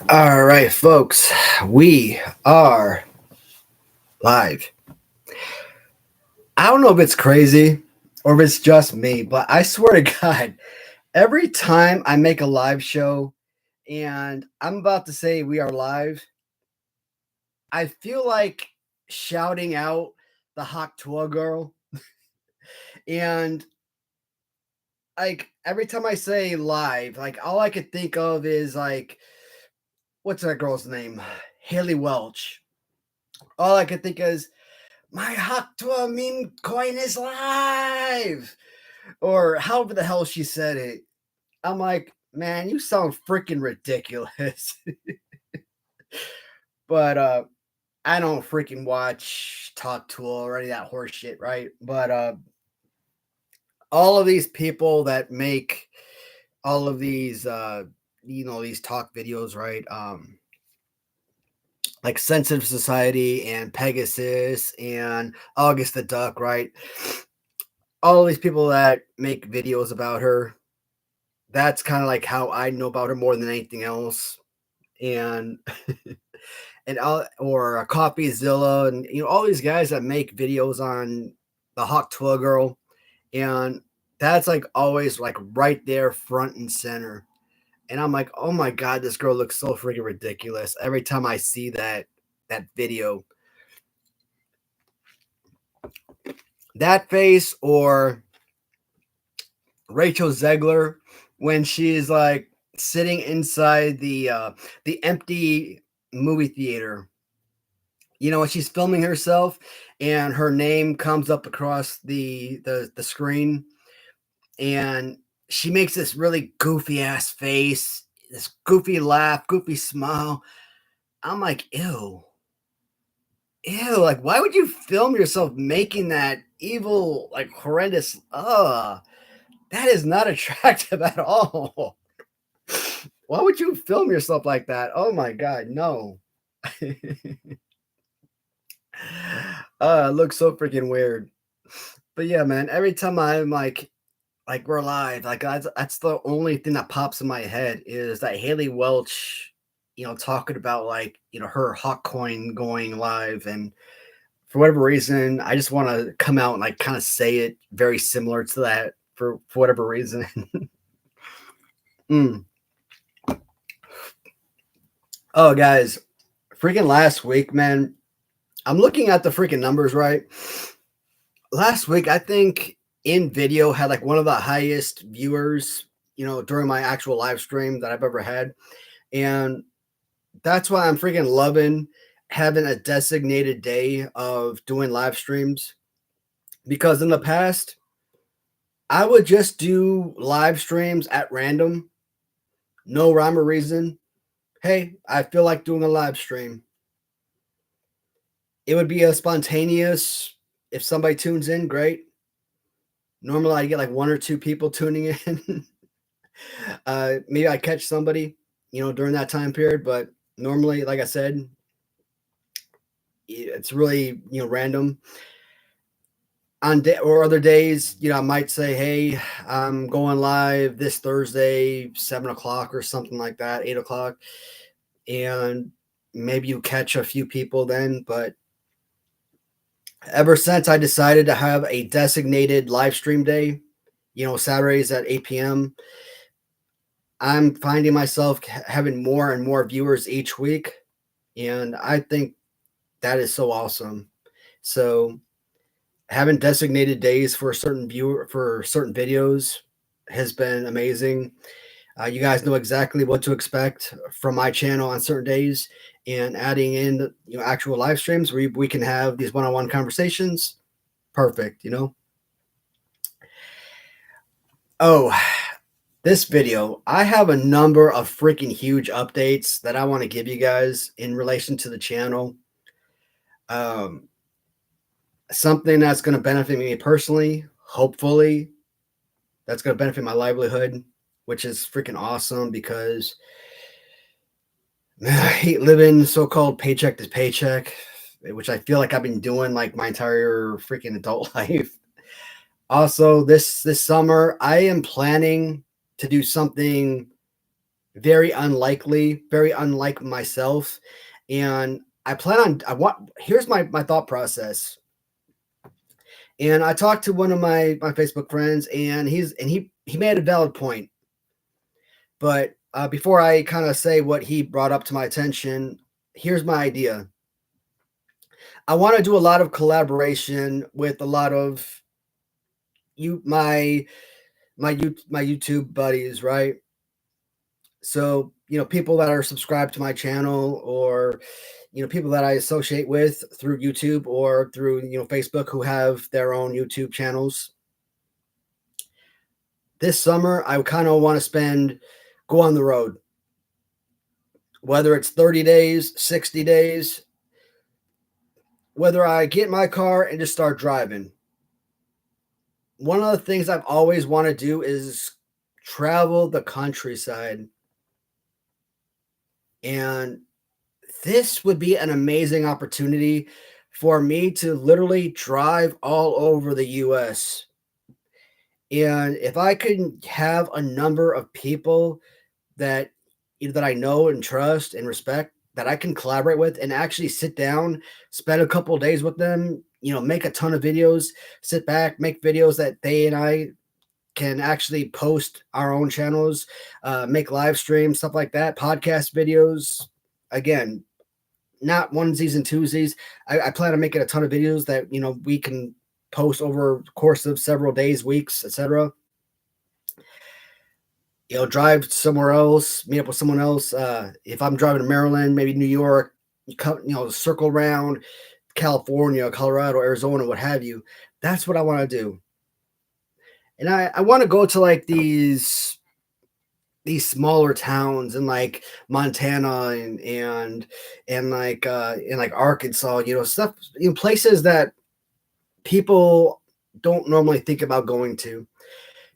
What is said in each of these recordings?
All right, folks, we are live. I don't know if it's crazy or if it's just me, but I swear to God, every time I make a live show and I'm about to say we are live, I feel like shouting out the Hawk Tour girl. And like every time I say live, like all I could think of is like, what's that girl's name? Haley Welch. All I could think is, my hot to a meme coin is live, or however the hell she said it. I'm like, man, you sound freaking ridiculous. But I don't freaking watch Talk Tool or any of that horse shit, right? But all of these people that make all of these these talk videos, right? Like Sensitive Society and Pegasus and August the Duck, right? All these people that make videos about her, that's kind of like how I know about her more than anything else. And and or Coffeezilla, and all these guys that make videos on the Hawk Tuah girl, and that's like always like right there front and center. And I'm like, oh my god, this girl looks so freaking ridiculous every time I see that video. That face or Rachel Zegler when she's like sitting inside the empty movie theater. When she's filming herself and her name comes up across the screen, and she makes this really goofy ass face, this goofy laugh, goofy smile. I'm like, ew. Ew, like why would you film yourself making that evil, like horrendous that is not attractive at all. Why would you film yourself like that? Oh my god, no. It looks so freaking weird. But yeah, man, every time I'm like we're live, like that's the only thing that pops in my head is that Haley Welch, talking about like, her hot coin going live. And for whatever reason, I just want to come out and like kind of say it very similar to that for whatever reason. Mm. Oh, guys, freaking last week, man, I'm looking at the freaking numbers, right? Last week, I think in video had like one of the highest viewers, during my actual live stream that I've ever had. And that's why I'm freaking loving having a designated day of doing live streams, because in the past, I would just do live streams at random, no rhyme or reason. Hey, I feel like doing a live stream. It would be a spontaneous. If somebody tunes in, great. Normally, I get like one or two people tuning in. Maybe I catch somebody, during that time period. But normally, like I said, it's really random. Or other days, I might say, hey, I'm going live this Thursday, 7 o'clock or something like that, 8 o'clock, and maybe you catch a few people then. But ever since I decided to have a designated live stream day, Saturdays at 8 p.m., I'm finding myself having more and more viewers each week. And I think that is so awesome. So having designated days for certain videos has been amazing. You guys know exactly what to expect from my channel on certain days, and adding in actual live streams where we can have these one-on-one conversations. Perfect. Oh, this video, I have a number of freaking huge updates that I want to give you guys in relation to the channel. Um, Something that's going to benefit me personally, hopefully, that's going to benefit my livelihood, which is freaking awesome because man, I hate living so-called paycheck to paycheck, which I feel like I've been doing like my entire freaking adult life. Also, this summer, I am planning to do something very unlikely, very unlike myself. And I plan on, here's my thought process. And I talked to one of my Facebook friends, and he made a valid point. But before I kind of say what he brought up to my attention, here's my idea. I want to do a lot of collaboration with a lot of you my YouTube buddies, right? So, people that are subscribed to my channel, or people that I associate with through YouTube or through Facebook, who have their own YouTube channels. This summer, I kind of want to go on the road, whether it's 30 days, 60 days, whether I get in my car and just start driving. One of the things I've always wanted to do is travel the countryside. And this would be an amazing opportunity for me to literally drive all over the US. And if I could have a number of people that that I know and trust and respect, that I can collaborate with and actually sit down, spend a couple of days with them, make a ton of videos, sit back, make videos that they and I can actually post our own channels, make live streams, stuff like that, podcast videos. Again, not onesies and twosies. I plan on making a ton of videos that we can post over the course of several days, weeks, etc. Drive somewhere else, meet up with someone else. If I'm driving to Maryland, maybe New York, circle around California, Colorado, Arizona, what have you. That's what I want to do. And I want to go to like these smaller towns in like Montana and like in like Arkansas, stuff, places that people don't normally think about going to,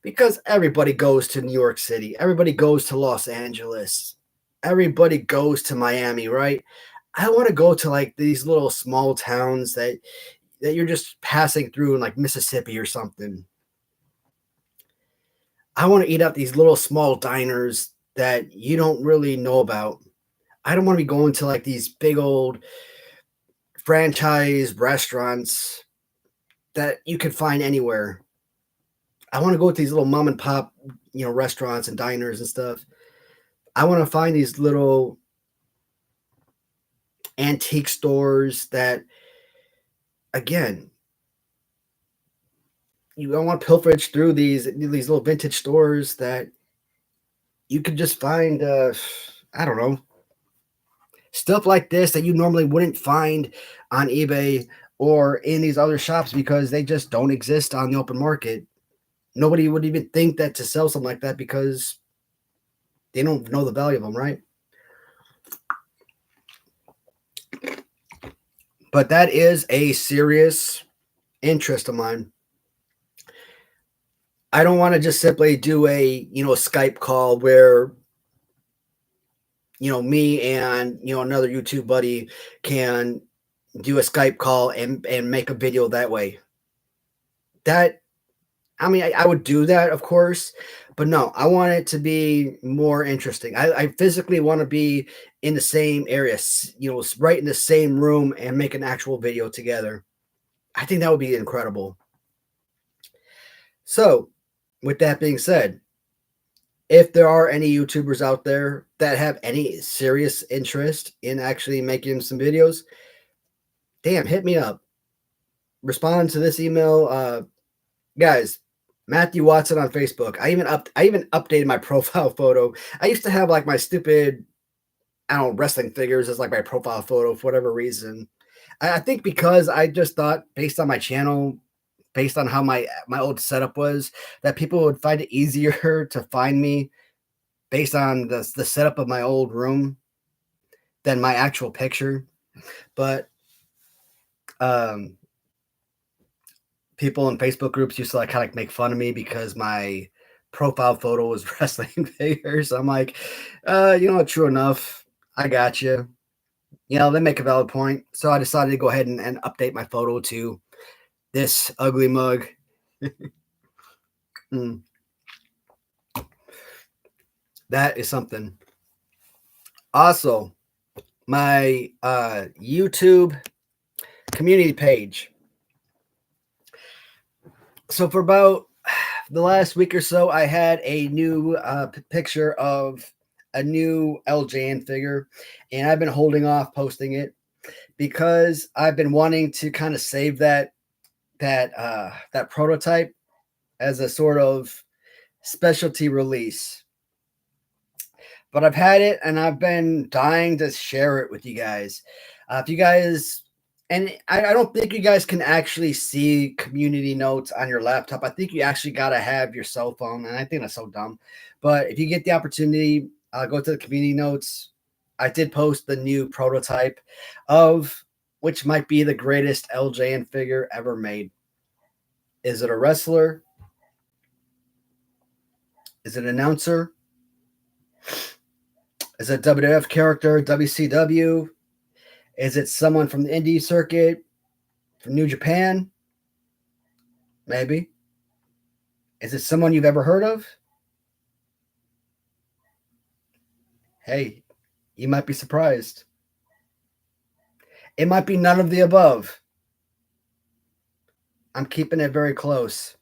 because everybody goes to New York City, everybody goes to Los Angeles, everybody goes to Miami, right? I want to go to like these little small towns that you're just passing through in like Mississippi or something. I want to eat at these little small diners that you don't really know about. I don't want to be going to like these big old franchise restaurants that you can find anywhere. I want to go to these little mom and pop, restaurants and diners and stuff. I want to find these little antique stores that, again, I want pilferage through these little vintage stores that you could just find, I don't know, stuff like this that you normally wouldn't find on eBay or in these other shops, because they just don't exist on the open market. Nobody would even think that to sell something like that, because they don't know the value of them, right? But that is a serious interest of mine. I don't want to just simply do a Skype call where me and another YouTube buddy can do a Skype call and make a video that way. That, I mean, I would do that, of course, but no, I want it to be more interesting. I physically want to be in the same area, right in the same room, and make an actual video together. I think that would be incredible. So, with that being said, if there are any YouTubers out there that have any serious interest in actually making some videos, damn, hit me up. Respond to this email. Guys, Matthew Watson on Facebook. I even updated my profile photo. I used to have like my stupid, I don't know, wrestling figures as like my profile photo for whatever reason. I think because I just thought, based on my channel, based on how my old setup was, that people would find it easier to find me based on the setup of my old room than my actual picture. But people in Facebook groups used to like kind of like make fun of me because my profile photo was wrestling figures. I'm like, true enough. I got you. They make a valid point. So I decided to go ahead and update my photo to this ugly mug. Mm. That is something. Also, my YouTube community page. So for about the last week or so, I had a new picture of a new LJN figure, and I've been holding off posting it because I've been wanting to kind of save that prototype as a sort of specialty release. But I've had it, and I've been dying to share it with you guys. If you guys, and I don't think you guys can actually see community notes on your laptop. I think you actually got to have your cell phone, and I think that's so dumb. But if you get the opportunity, go to the community notes. I did post the new prototype of which might be the greatest LJN figure ever made. Is it a wrestler? Is it an announcer? Is it a WWF character, WCW? Is it someone from the indie circuit, from New Japan? Maybe. Is it someone you've ever heard of? Hey, you might be surprised. It might be none of the above. I'm keeping it very close.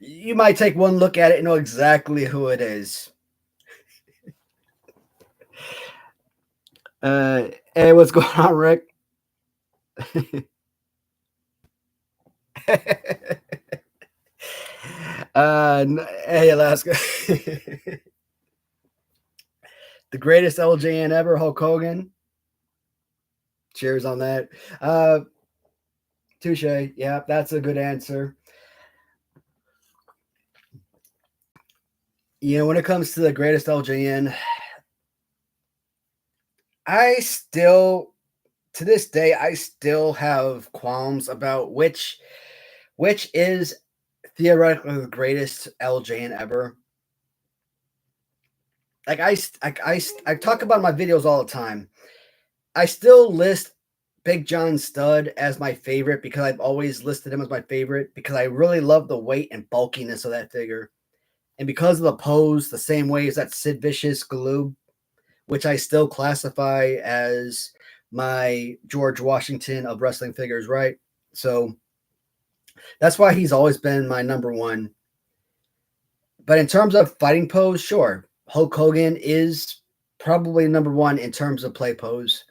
You might take one look at it and know exactly who it is. Hey, what's going on, Rick? Hey, Alaska. The greatest LJN ever, Hulk Hogan. Cheers on that. Touche. Yeah, that's a good answer. You know, when it comes to the greatest LJN, I still, to this day, I still have qualms about which is theoretically the greatest LJN ever. Like I talk about my videos all the time. I still list Big John Studd as my favorite because I've always listed him as my favorite because I really love the weight and bulkiness of that figure. And because of the pose, the same way as that Sid Vicious Galoob, which I still classify as my George Washington of wrestling figures, right? So that's why he's always been my number one. But in terms of fighting pose, sure, Hulk Hogan is probably number one in terms of play pose.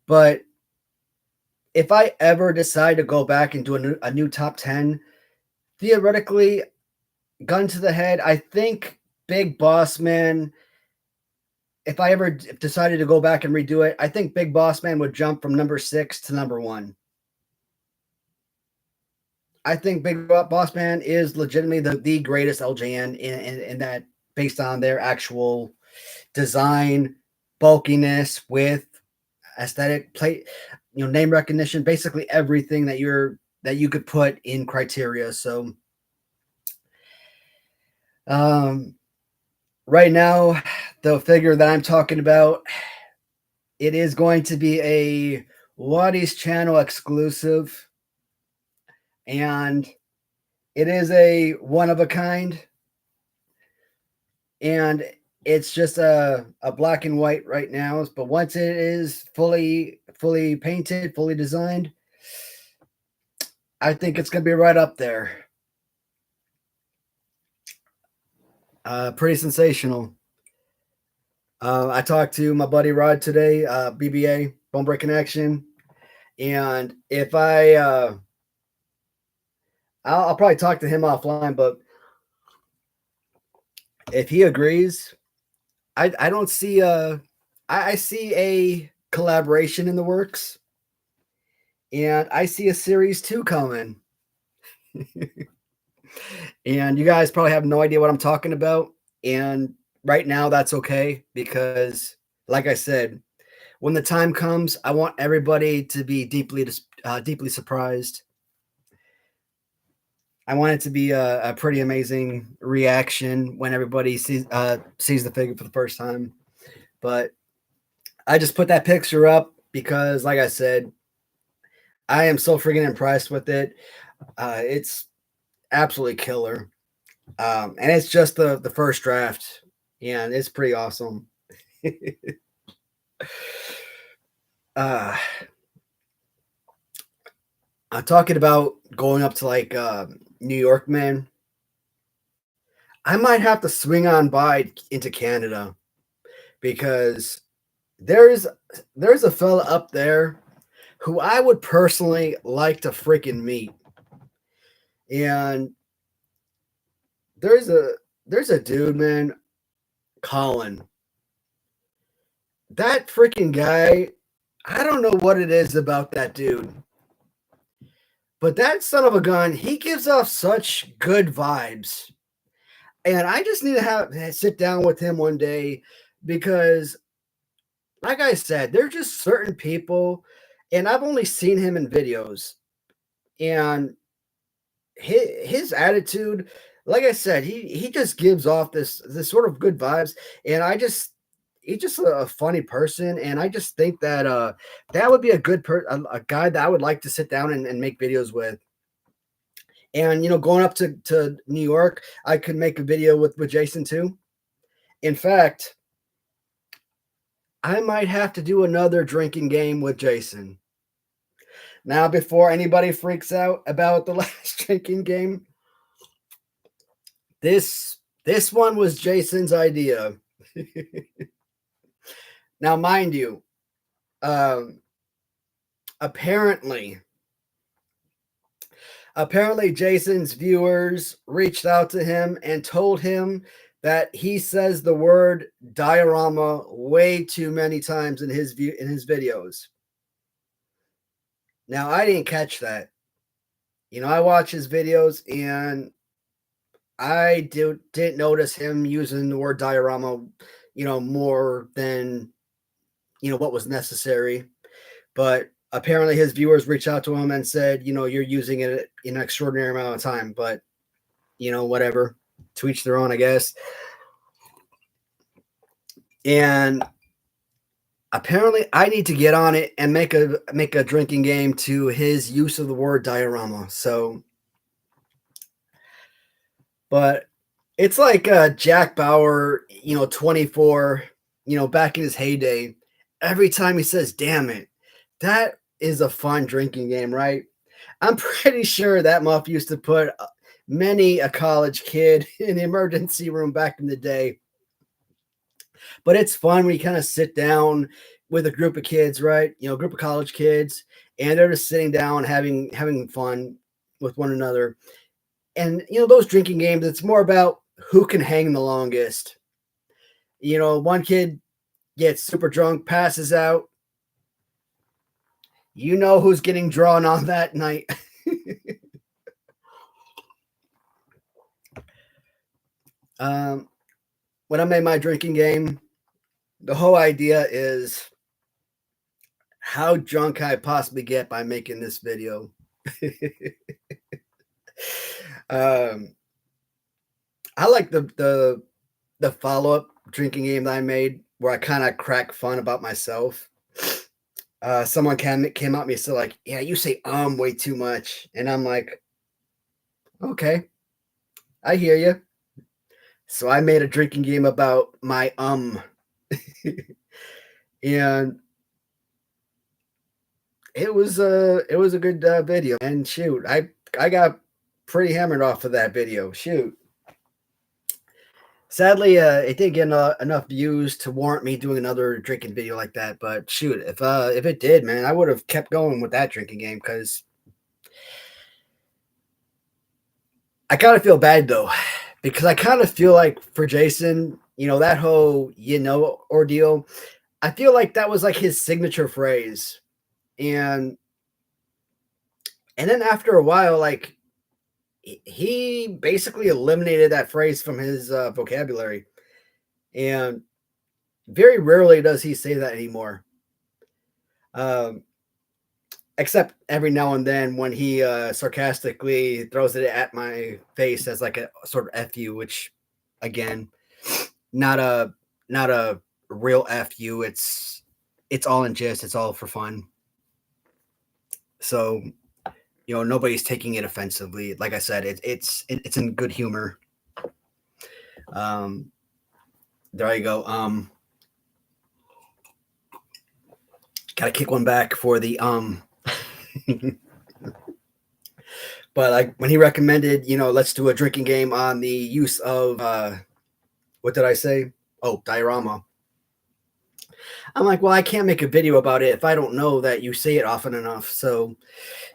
But if I ever decide to go back and do a new top 10, theoretically, gun to the head, I think Big Boss Man, if I ever decided to go back and redo it, I think Big Boss Man would jump from number 6 to number 1. I think Big Boss Man is legitimately the greatest LJN in that, based on their actual design, bulkiness, with aesthetic, play, name recognition, basically everything that you could put in criteria. So right now, the figure that I'm talking about, it is going to be a Watty's channel exclusive, and it is a one of a kind, and it's just a black and white right now. But once it is fully painted, fully designed, I think it's going to be right up there. Pretty sensational. I talked to my buddy Rod today, BBA, Bone Breaking Action, and if I'll probably talk to him offline, but if he agrees, I don't see I see a collaboration in the works, and I see a series 2 coming. And you guys probably have no idea what I'm talking about, and right now that's okay, because like I said, when the time comes, I want everybody to be deeply surprised. I want it to be a pretty amazing reaction when everybody sees the figure for the first time. But I just put that picture up because, like I said, I am so freaking impressed with it. It's absolutely killer. And it's just the first draft, and it's pretty awesome. uh, I'm talking about going up to like New York, man. I might have to swing on by into Canada because there's there's a fella up there who I would personally like to freaking meet. And there's a there's a dude, man, Colin. That freaking guy, I don't know what it is about that dude. But that son of a gun, he gives off such good vibes. And I just need to sit down with him one day because like I said, there's just certain people, and I've only seen him in videos, and his attitude, like I said, he just gives off this sort of good vibes, and he's just a funny person, and I just think that that would be a a guy that I would like to sit down and make videos with. And going up to New York, I could make a video with Jason too. In fact, I might have to do another drinking game with Jason. Now, before anybody freaks out about the last drinking game, this one was Jason's idea. Now, mind you, um, apparently, Jason's viewers reached out to him and told him that he says the word diorama way too many times in his videos. Now, I didn't catch that. I watch his videos and I didn't notice him using the word diorama, more than what was necessary. But apparently his viewers reached out to him and said, you're using it in an extraordinary amount of time, but whatever, to each their own, I guess. And apparently I need to get on it and make a drinking game to his use of the word diorama. So, but it's like Jack Bauer, 24, back in his heyday. Every time he says, damn it, that is a fun drinking game, right? I'm pretty sure that muff used to put many a college kid in the emergency room back in the day. But it's fun when you kind of sit down with a group of kids, right? A group of college kids, and they're just sitting down having fun with one another. And those drinking games, it's more about who can hang the longest. One kid gets super drunk, passes out. You know who's getting drawn on that night. When I made my drinking game, the whole idea is how drunk can I possibly get by making this video. I like the follow-up drinking game that I made where I kind of crack fun about myself. Someone came at me and said, like, yeah, you say way too much. And I'm like, okay, I hear you. So I made a drinking game about my and it was a good video. And shoot, I got pretty hammered off of that video. Shoot. Sadly, it didn't get enough views to warrant me doing another drinking video like that. But shoot, if it did, man, I would have kept going with that drinking game because I kind of feel bad though, because I kind of feel like for Jason, that whole ordeal, I feel like that was like his signature phrase, and then after a while, like he basically eliminated that phrase from his vocabulary, and very rarely does he say that anymore. Except every now and then when he sarcastically throws it at my face as like a sort of F you, which again, not a real F you. It's all in jest. It's all for fun. So, nobody's taking it offensively. Like I said, it's in good humor. There you go. Gotta kick one back for the but like when he recommended, let's do a drinking game on the use of what did I say? Oh, diorama. I'm like, well, I can't make a video about it if I don't know that you say it often enough. So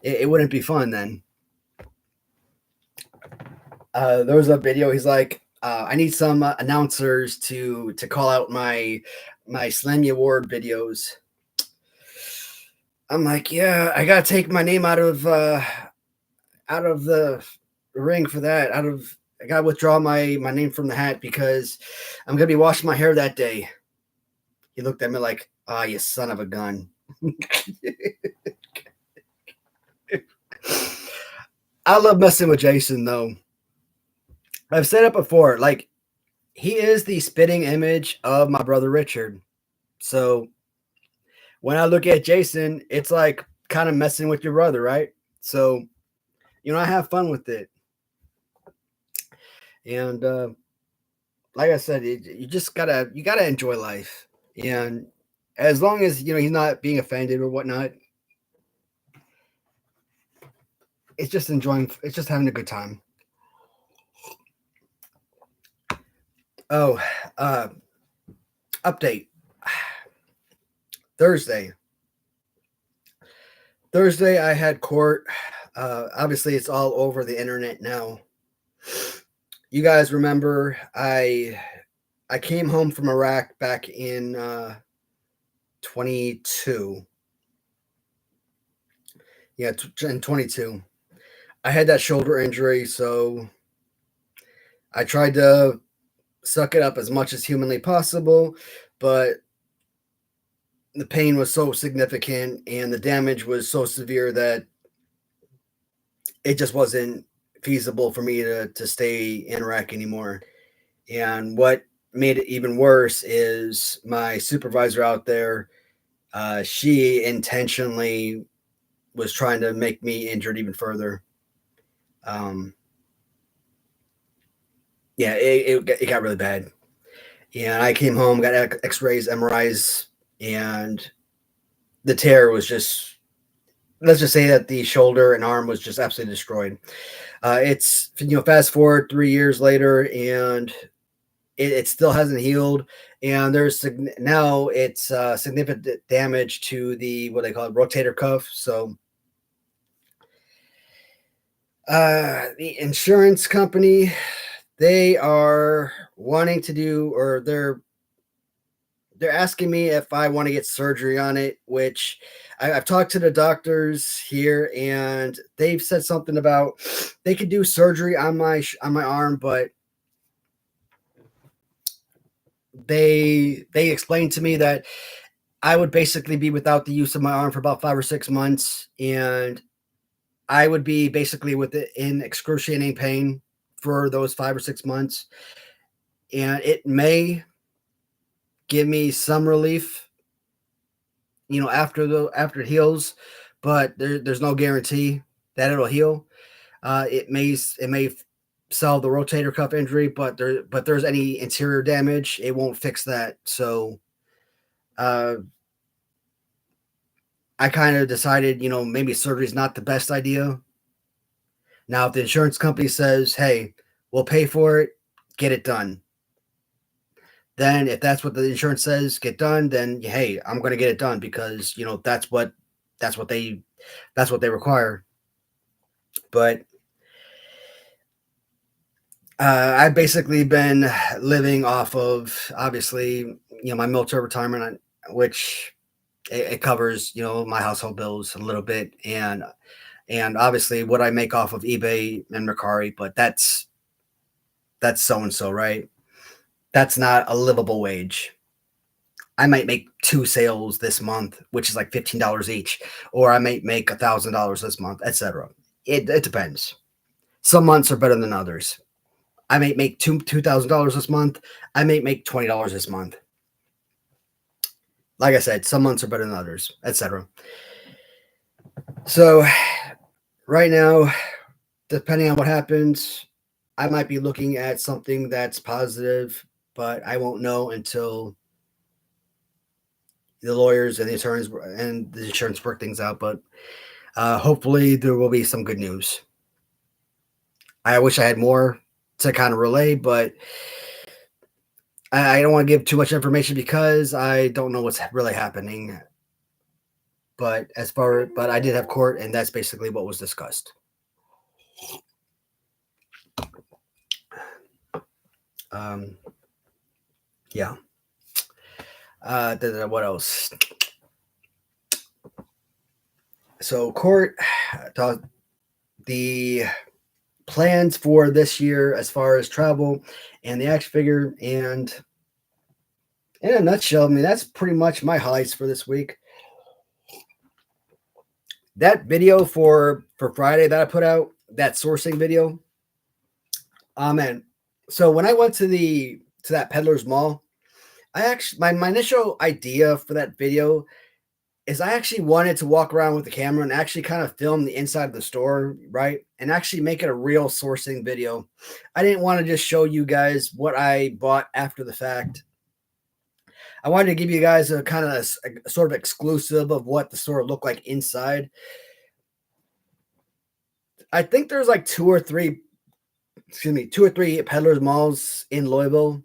it wouldn't be fun then. There was a video. He's like, I need some announcers to call out my Slammy Award videos. I'm like, yeah, I gotta take my name out of the ring for that. I gotta withdraw my name from the hat because I'm gonna be washing my hair that day. He looked at me like, ah, you son of a gun. I love messing with Jason though. I've said it before, like he is the spitting image of my brother Richard. So when I look at Jason, it's like kind of messing with your brother, right? So, I have fun with it. And like I said, you just gotta enjoy life. And as long as he's not being offended or whatnot, it's just having a good time. Oh, update. Thursday, I had court. Obviously, it's all over the internet now. You guys remember I came home from Iraq back in 22. Yeah, in 22. I had that shoulder injury, so I tried to suck it up as much as humanly possible, but the pain was so significant and the damage was so severe that it just wasn't feasible for me to stay in Iraq anymore. And what made it even worse is my supervisor out there, she intentionally was trying to make me injured even further. Yeah, it got really bad. And I came home, got x-rays, MRIs, and the tear was just, let's just say that the shoulder and arm was just absolutely destroyed. It's, fast forward 3 years later, and it still hasn't healed. And there's now it's significant damage to the, what they call it, rotator cuff. So the insurance company, they are wanting to do, or they're asking me if I want to get surgery on it, which I've talked to the doctors here, and they've said something about they could do surgery on my arm, but they explained to me that I would basically be without the use of my arm for about 5 or 6 months, and I would be basically with it in excruciating pain for those 5 or 6 months, and it may give me some relief, after it heals, but there's no guarantee that it'll heal. It may solve the rotator cuff injury, but there's any interior damage, it won't fix that. So, I kind of decided, maybe surgery is not the best idea. Now, if the insurance company says, "Hey, we'll pay for it, get it done," then if that's what the insurance says, get done, then hey, I'm going to get it done because that's what they require. But I've basically been living off of, obviously, my military retirement, which it covers my household bills a little bit, and obviously what I make off of eBay and Mercari, but that's so and so, right? That's not a livable wage. I might make 2 sales this month, which is like $15 each, or I might make $1,000 this month, etc. It depends. Some months are better than others. I might make $2,000 this month. I might make $20 this month. Like I said, some months are better than others, etc. So right now, depending on what happens, I might be looking at something that's positive, but I won't know until the lawyers and the attorneys and the insurance work things out. But hopefully there will be some good news. I wish I had more to kind of relay, but I don't want to give too much information because I don't know what's really happening. But I did have court, and that's basically what was discussed. Yeah. What else? So court, the plans for this year as far as travel and the action figure, and in a nutshell, I mean that's pretty much my highlights for this week. That video for Friday that I put out, that sourcing video. Man. So when I went to that Peddler's Mall, I actually my initial idea for that video is I actually wanted to walk around with the camera and actually kind of film the inside of the store, right? And actually make it a real sourcing video. I didn't want to just show you guys what I bought after the fact. I wanted to give you guys a kind of a sort of exclusive of what the store looked like inside. I think there's like two or three Peddler's Malls in Louisville.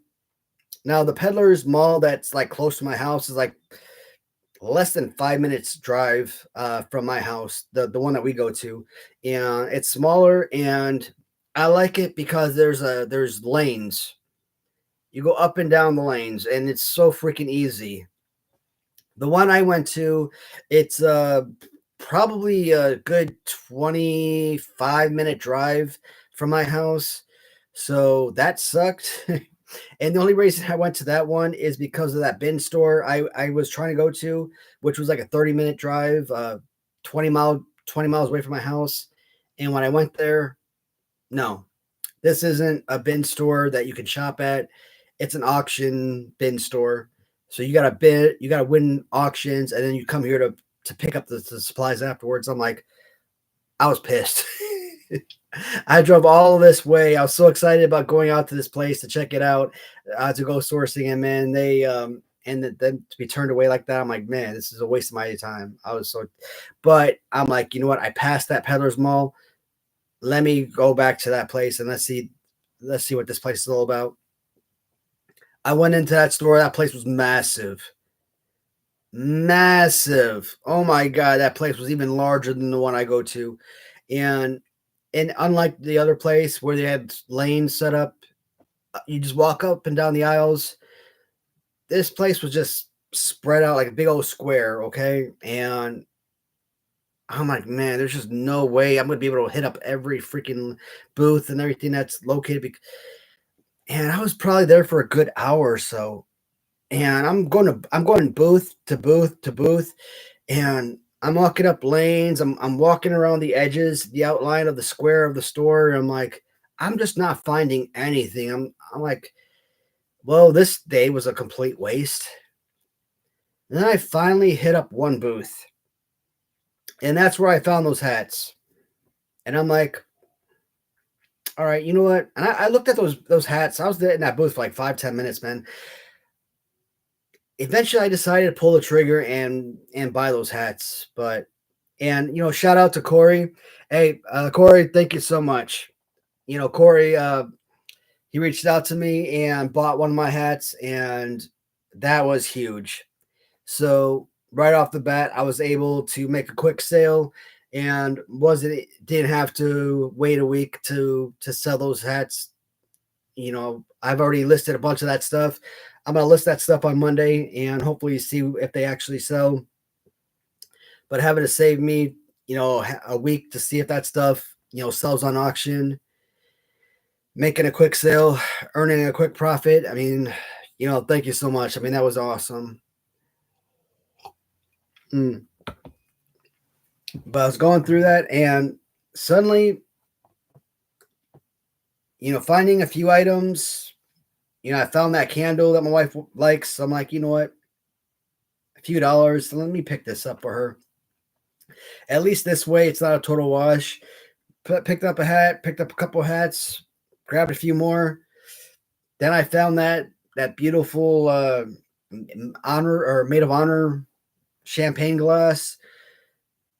Now the Peddler's Mall that's like close to my house is like less than 5 minutes drive from my house, the one that we go to, and it's smaller, and I like it because there's lanes. You go up and down the lanes, and it's so freaking easy. The one I went to, it's probably a good 25-minute drive from my house, so that sucked. And the only reason I went to that one is because of that bin store I was trying to go to, which was like a 30-minute drive, 20 miles away from my house. And when I went there, no, this isn't a bin store that you can shop at. It's an auction bin store. So you got to bid, you got to win auctions, and then you come here to pick up the supplies afterwards. I'm like, I was pissed. I drove all this way. I was so excited about going out to this place to check it out, to go sourcing, and man, they and then to be turned away like that, I'm like, man, this is a waste of my time. I was so, but I'm like, you know what? I passed that Peddler's Mall. Let me go back to that place and let's see what this place is all about. I went into that store. That place was massive. Massive. Oh my God. That place was even larger than the one I go to. And unlike the other place where they had lanes set up, you just walk up and down the aisles. This place was just spread out like a big old square. Okay. And I'm like, man, there's just no way I'm going to be able to hit up every freaking booth and everything that's located. And I was probably there for a good hour or so. And I'm going booth to booth to booth, and I'm walking up lanes. I'm walking around the edges, the outline of the square of the store. And I'm like, I'm just not finding anything. I'm like, well, this day was a complete waste. And then I finally hit up one booth, and that's where I found those hats. And I'm like, all right, you know what? And I looked at those hats. I was there in that booth for like 5-10 minutes, man. Eventually I decided to pull the trigger and buy those hats. And shout out to Corey. Hey, Corey, thank you so much. Corey, he reached out to me and bought one of my hats, and that was huge. So right off the bat, I was able to make a quick sale and didn't have to wait a week to sell those hats. I've already listed a bunch of that stuff. I'm going to list that stuff on Monday and hopefully see if they actually sell. But having to save me, a week to see if that stuff, sells on auction, making a quick sale, earning a quick profit. I mean, thank you so much. I mean, that was awesome. But I was going through that, and suddenly, finding a few items, I found that candle that my wife likes. So I'm like, you know what? A few dollars. So let me pick this up for her. At least this way, it's not a total wash. Picked up a hat, picked up a couple hats, grabbed a few more. Then I found that beautiful honor or made of honor champagne glass.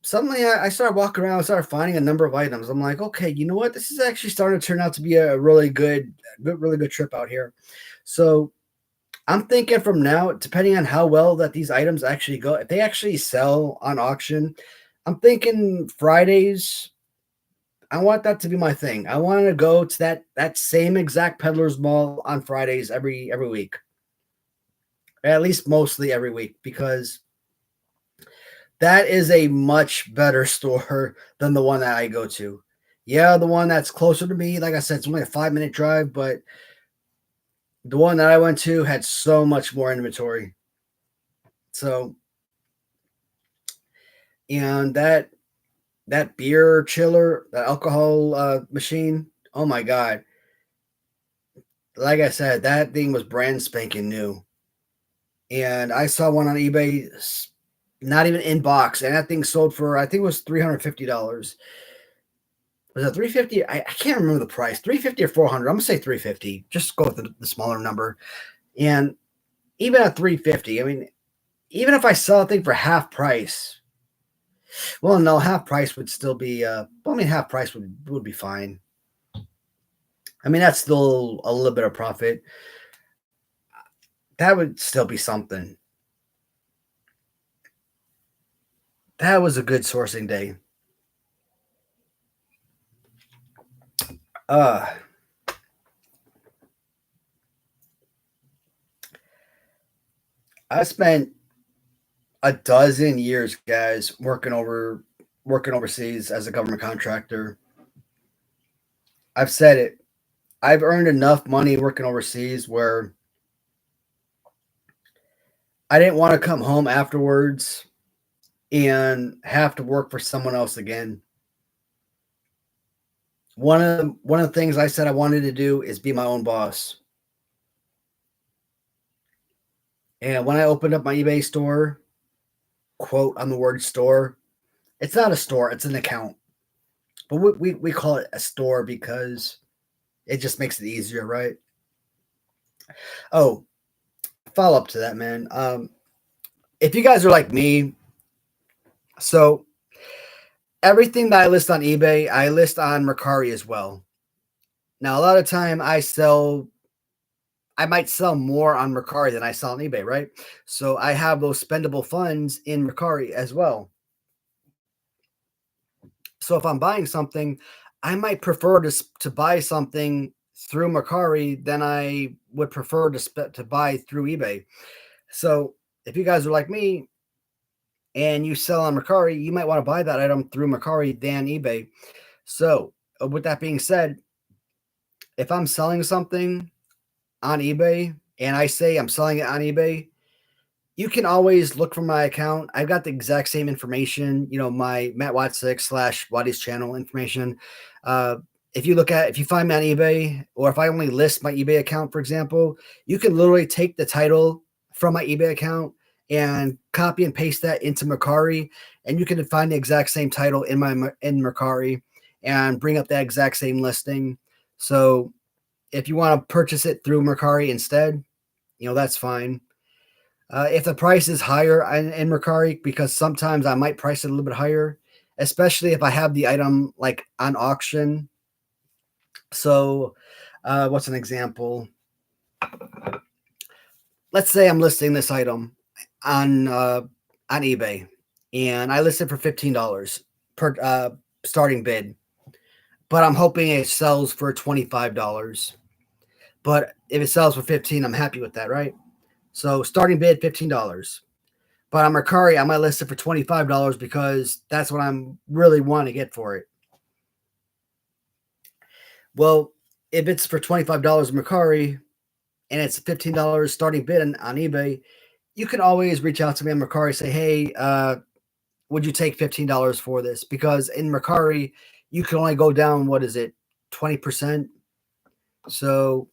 Suddenly I started walking around, started finding a number of items. I'm like, okay, you know what? This is actually starting to turn out to be a really good trip out here. So I'm thinking from now, depending on how well that these items actually go, if they actually sell on auction, I'm thinking Fridays. I want that to be my thing. I want to go to that same exact peddler's mall on Fridays every week, at least mostly every week, because that is a much better store than the one that I go to. Yeah, the one that's closer to me, like I said, it's only a 5 minute drive, but the one that I went to had so much more inventory. So, and that beer chiller, that alcohol machine, oh my god! Like I said, that thing was brand spanking new, and I saw one on eBay, not even in box, and that thing sold for I think it was $350. Was it 350? I can't remember the price. 350 or 400. I'm gonna say 350. Just go with the smaller number. And even at 350, I mean, even if I sell a thing for half price, well, no, half price would still be. I mean, half price would be fine. I mean, that's still a little bit of profit. That would still be something. That was a good sourcing day. Uh, I spent a dozen years, guys, working overseas as a government contractor. I've said it. I've earned enough money working overseas where I didn't want to come home afterwards and have to work for someone else again. One of the things I said I wanted to do is be my own boss. And when I opened up my eBay store, quote on the word store, it's not a store, it's an account. But we call it a store because it just makes it easier, right? Oh, follow up to that, man. If you guys are like me, so everything that I list on eBay, I list on Mercari as well. Now, a lot of time I might sell more on Mercari than I sell on eBay, right? So I have those spendable funds in Mercari as well. So if I'm buying something, I might prefer to buy something through Mercari than I would prefer to buy through eBay. So if you guys are like me and you sell on Mercari, you might want to buy that item through Mercari than eBay. So with that being said, if I'm selling something on eBay and I say I'm selling it on eBay, you can always look for my account. I've got the exact same information, my Matt Watt6 / Watty's channel information. Uh, if you find me on eBay, or if I only list my eBay account, for example, you can literally take the title from my eBay account and copy and paste that into Mercari, and you can find the exact same title in Mercari and bring up that exact same listing. So if you want to purchase it through Mercari instead, that's fine. If the price is higher in Mercari, because sometimes I might price it a little bit higher, especially if I have the item like on auction. So, what's an example? Let's say I'm listing this item on eBay, and I list it for $15 per starting bid, but I'm hoping it sells for $25. But if it sells for 15, I'm happy with that, right? So starting bid $15. But on Mercari, I might list it for $25 because that's what I'm really want to get for it. Well, if it's for $25 Mercari and it's $15 starting bid on eBay, you can always reach out to me on Mercari, say, hey, would you take $15 for this? Because in Mercari, you can only go down, what is it, 20%? So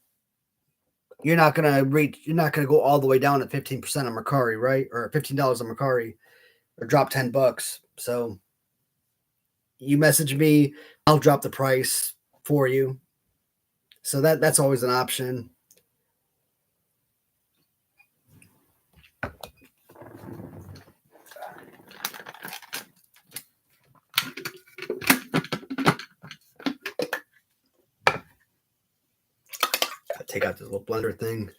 you're not gonna go all the way down at 15% on Mercari, right? Or $15 on Mercari, or drop $10. So you message me, I'll drop the price for you. So that's always an option. Take out this little blender thing.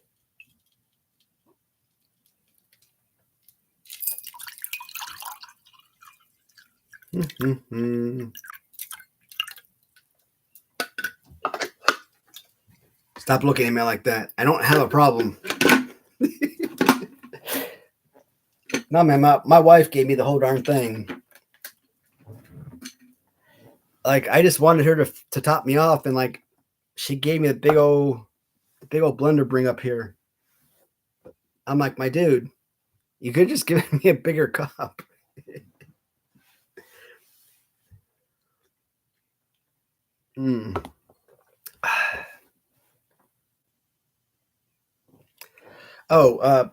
Stop looking at me like that. I don't have a problem. No, man, my wife gave me the whole darn thing. Like, I just wanted her to top me off, and like, she gave me the big old blender bring up here. I'm like, my dude, you could just give me a bigger cup. Oh,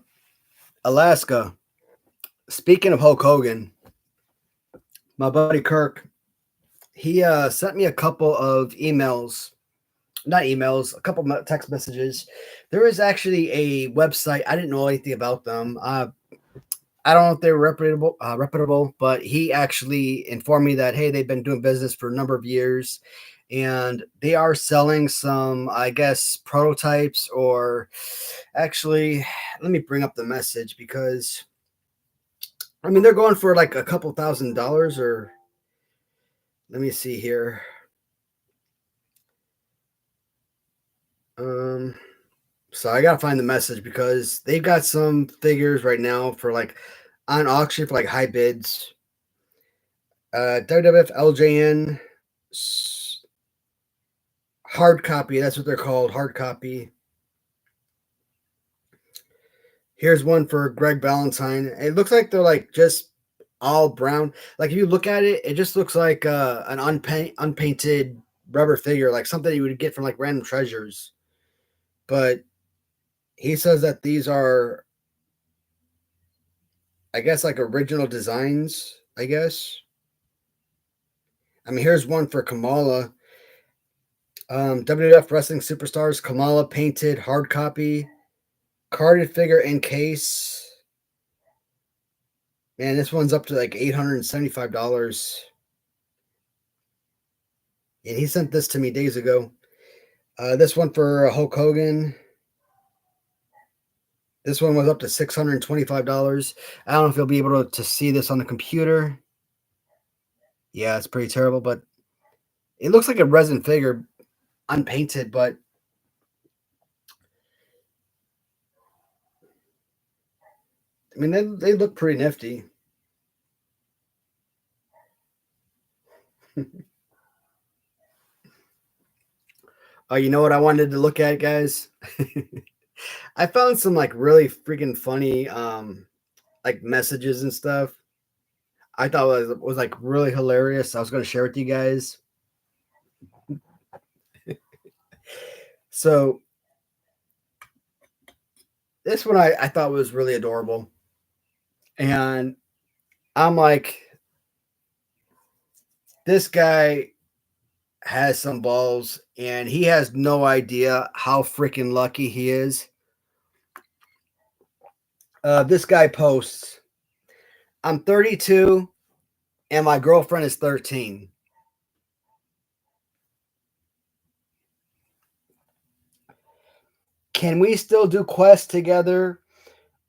Alaska. Speaking of Hulk Hogan, my buddy Kirk, he sent me a couple of emails. Not emails, a couple of text messages. There is actually a website. I didn't know anything about them. I don't know if they're reputable, but he actually informed me that, hey, they've been doing business for a number of years, and they are selling some, I guess, prototypes, or actually, let me bring up the message, because I mean, they're going for like a couple $1,000, or let me see here. So I gotta find the message, because they've got some figures right now for like on auction for like high bids. WWF LJN hard copy. That's what they're called, hard copy. Here's one for Greg Valentine. It looks like they're like just all brown. Like if you look at it, it just looks like an unpainted rubber figure, like something you would get from like Random Treasures. But he says that these are, I guess, like original designs, I guess. I mean, here's one for Kamala. WWF Wrestling Superstars, Kamala painted hard copy, carded figure in case. Man, this one's up to like $875. And he sent this to me days ago. This one for Hulk Hogan. This one was up to $625. I don't know if you'll be able to see this on the computer. Yeah, it's pretty terrible, but it looks like a resin figure, unpainted, but I mean, they look pretty nifty. Oh, you know what I wanted to look at, guys? I found some like really freaking funny like messages and stuff. I thought it was like really hilarious. I was going to share with you guys. So this one I thought was really adorable. And I'm like, this guy has some balls, and he has no idea how freaking lucky he is. This guy posts, I'm 32 and my girlfriend is 13. Can we still do quests together,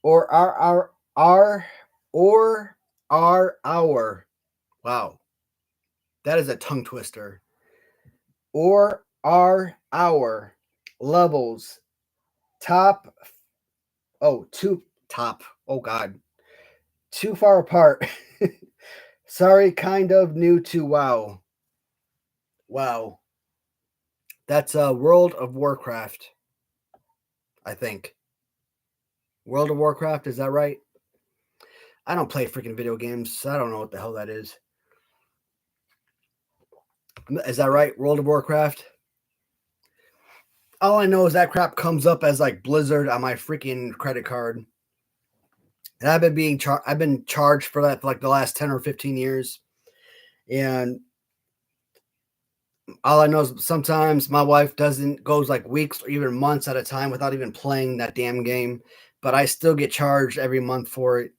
or are our wow, that is a tongue twister, or are our levels top oh god, too far apart? Sorry, kind of new to WoW. That's World of Warcraft, I think. World of Warcraft, is that right? I don't play freaking video games, so I don't know what the hell that is. Is that right? World of Warcraft? All I know is that crap comes up as like Blizzard on my freaking credit card. And I've been charged for that for like the last 10 or 15 years. And all I know is sometimes my wife goes like weeks or even months at a time without even playing that damn game. but I still get charged every month for it.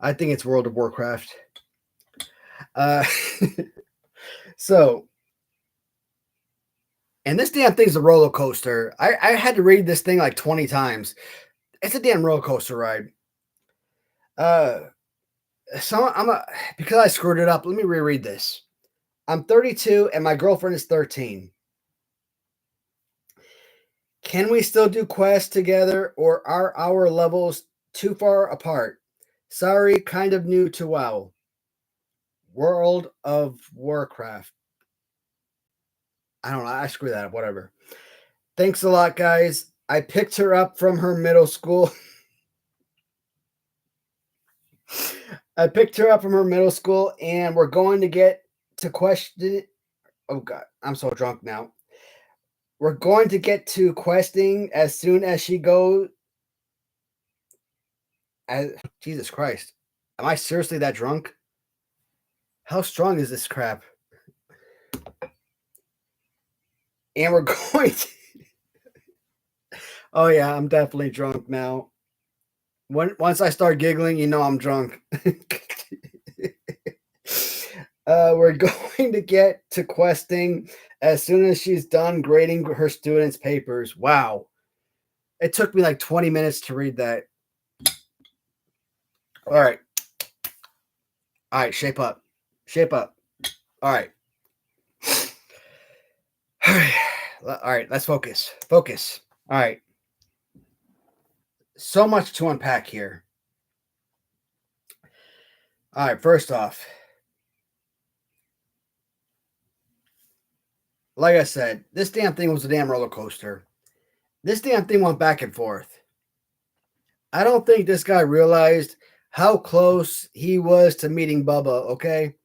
I think it's World of Warcraft. Uh, so, and this damn thing's a roller coaster. I had to read this thing like 20 times. It's a damn roller coaster ride. So because I screwed it up, let me reread this. I'm 32 and my girlfriend is 13. Can we still do quests together, or are our levels too far apart? Sorry, kind of new to WoW. World of Warcraft. I don't know. I screwed that up. Whatever. Thanks a lot, guys. I picked her up from her middle school. And we're going to get to question. Oh, God. I'm so drunk now. We're going to get to questing as soon as she goes. Jesus Christ. Am I seriously that drunk? How strong is this crap? And we're going to... Oh, yeah, I'm definitely drunk now. Once I start giggling, you know I'm drunk. We're going to get to questing as soon as she's done grading her students' papers. Wow. It took me like 20 minutes to read that. All right. Shape up. All right. All right, let's focus. All right. So much to unpack here. All right, first off, like I said, this damn thing was a damn roller coaster. This damn thing went back and forth. I don't think this guy realized how close he was to meeting Bubba, okay?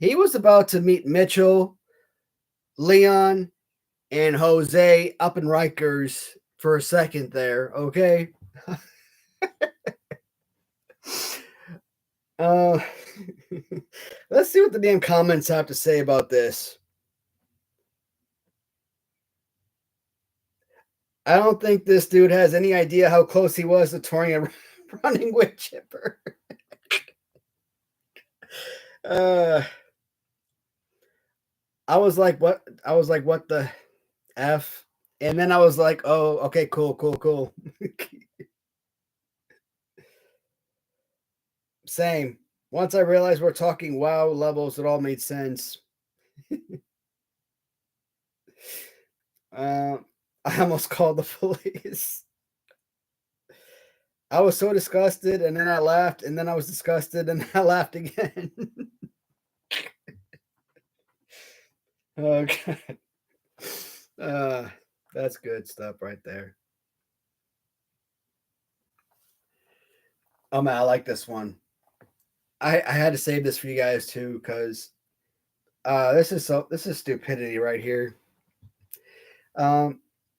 He was about to meet Mitchell, Leon, and Jose up in Rikers for a second there, okay? Let's see what the damn comments have to say about this. I don't think this dude has any idea how close he was to touring and running with Chipper. I was like, what? What the F? And then I was like, oh, okay, cool. Same. Once I realized we're talking WoW levels, it all made sense. I almost called the police. I was so disgusted, and then I laughed, and then I was disgusted, and I laughed again. Okay. That's good stuff right there. Oh man, I like this one. I had to save this for you guys too, because this is stupidity right here.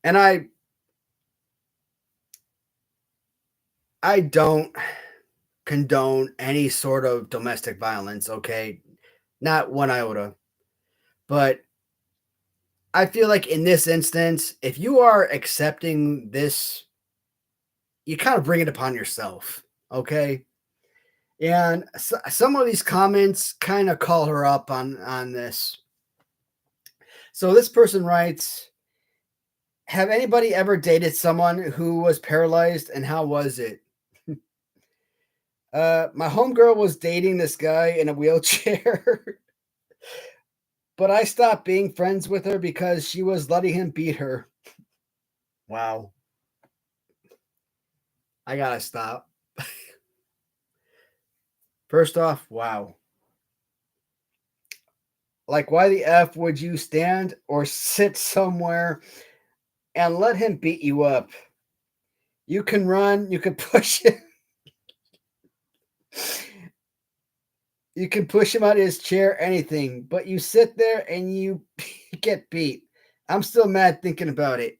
And I don't condone any sort of domestic violence, okay? Not one iota. But I feel like in this instance, if you are accepting this, you kind of bring it upon yourself, okay? And some of these comments kind of call her up on this. So this person writes, have anybody ever dated someone who was paralyzed, and how was it? My homegirl was dating this guy in a wheelchair, but I stopped being friends with her because she was letting him beat her. Wow. I gotta stop. First off, wow. Like, why the F would you stand or sit somewhere and let him beat you up? You can run, you can push him. You can push him out of his chair, anything, but you sit there and you get beat. I'm still mad thinking about it.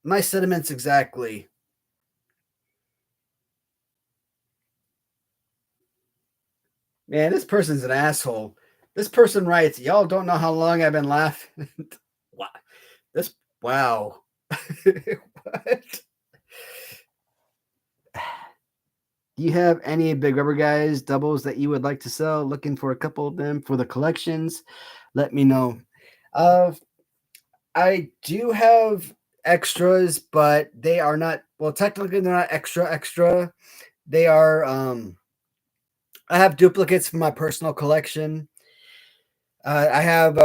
My sentiments exactly. Man, this person's an asshole. This person writes, y'all don't know how long I've been laughing. Wow. Wow. What? Do you have any big rubber guys doubles that you would like to sell? Looking for a couple of them for the collections? Let me know. Uh, I do have extras, but they are not. Well, technically, they're not extra. They are. I have duplicates for my personal collection. I have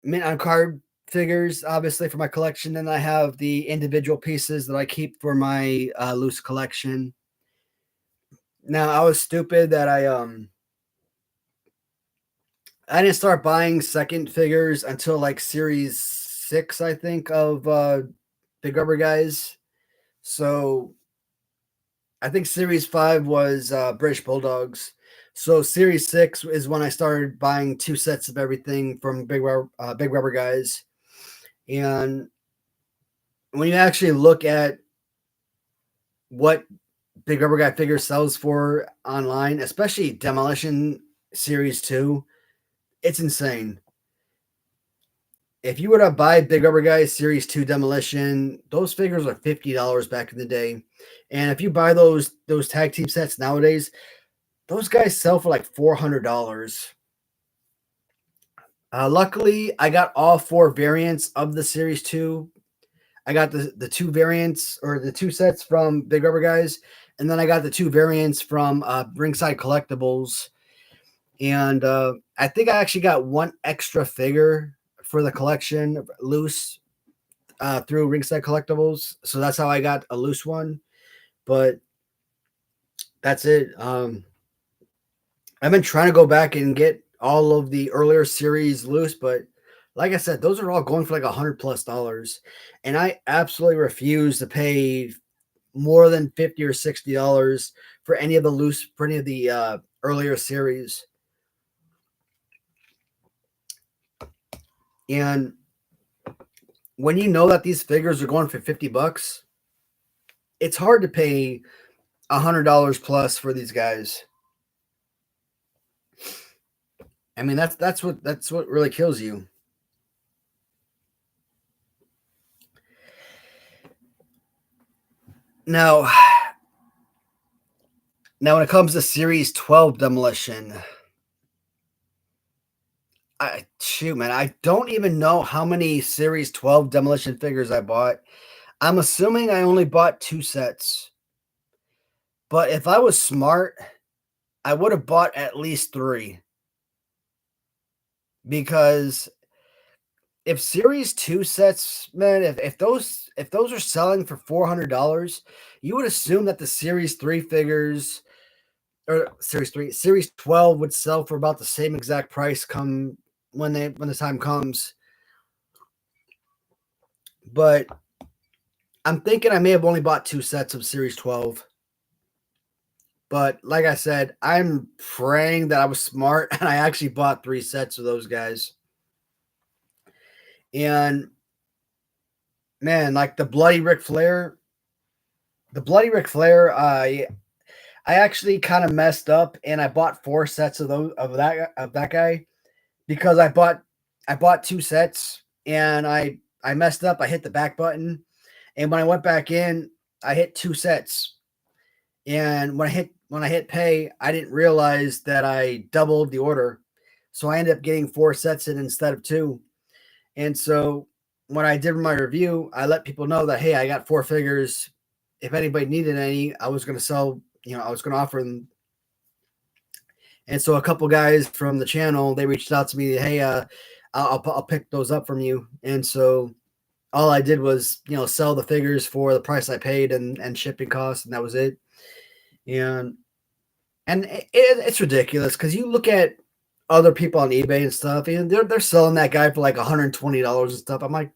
mint on card figures, obviously, for my collection, and I have the individual pieces that I keep for my loose collection. Now, I was stupid that I didn't start buying second figures until like series 6, I think, of Big Rubber Guys. So I think series 5 was British Bulldogs. So series 6 is when I started buying 2 sets of everything from Big Rubber Guys. And when you actually look at what Big Rubber Guy figure sells for online, especially Demolition Series 2, it's insane. If you were to buy Big Rubber Guy Series 2 Demolition, those figures were $50 back in the day. And if you buy those tag team sets nowadays, those guys sell for like $400. Luckily, I got all 4 variants of the Series 2. I got the 2 variants or the 2 sets from Big Rubber Guys, and then I got the 2 variants from Ringside Collectibles. And I think I actually got 1 extra figure for the collection loose through Ringside Collectibles. So that's how I got a loose one. But that's it. I've been trying to go back and get all of the earlier series loose, but like I said, those are all going for like $100+. And I absolutely refuse to pay more than $50 or $60 for any of the earlier series. And when you know that these figures are going for $50, it's hard to pay $100 plus for these guys. I mean, that's what really kills you. Now, when it comes to Series 12 Demolition, man, I don't even know how many Series 12 Demolition figures I bought. I'm assuming I only bought 2 sets. But if I was smart, I would have bought at least 3. Because if Series 2 sets, man, if those are selling for $400, you would assume that the Series 3 figures or Series 12 would sell for about the same exact price come when the time comes. But I'm thinking I may have only bought 2 sets of Series 12. But like I said, I'm praying that I was smart and I actually bought 3 sets of those guys. And man, like the Bloody Ric Flair, I actually kind of messed up and I bought 4 sets of that guy because I bought 2 sets and I messed up. I hit the back button, and when I went back in, I hit 2 sets. And when I hit pay, I didn't realize that I doubled the order. So I ended up getting 4 sets in instead of 2. And so when I did my review, I let people know that, hey, I got 4 figures. If anybody needed any, I was going to sell, I was going to offer them. And so a couple guys from the channel, they reached out to me, hey, I'll pick those up from you. And so all I did was, sell the figures for the price I paid and shipping costs, and that was it. And it's ridiculous because you look at other people on eBay and stuff, and they're selling that guy for like $120 and stuff. I'm like,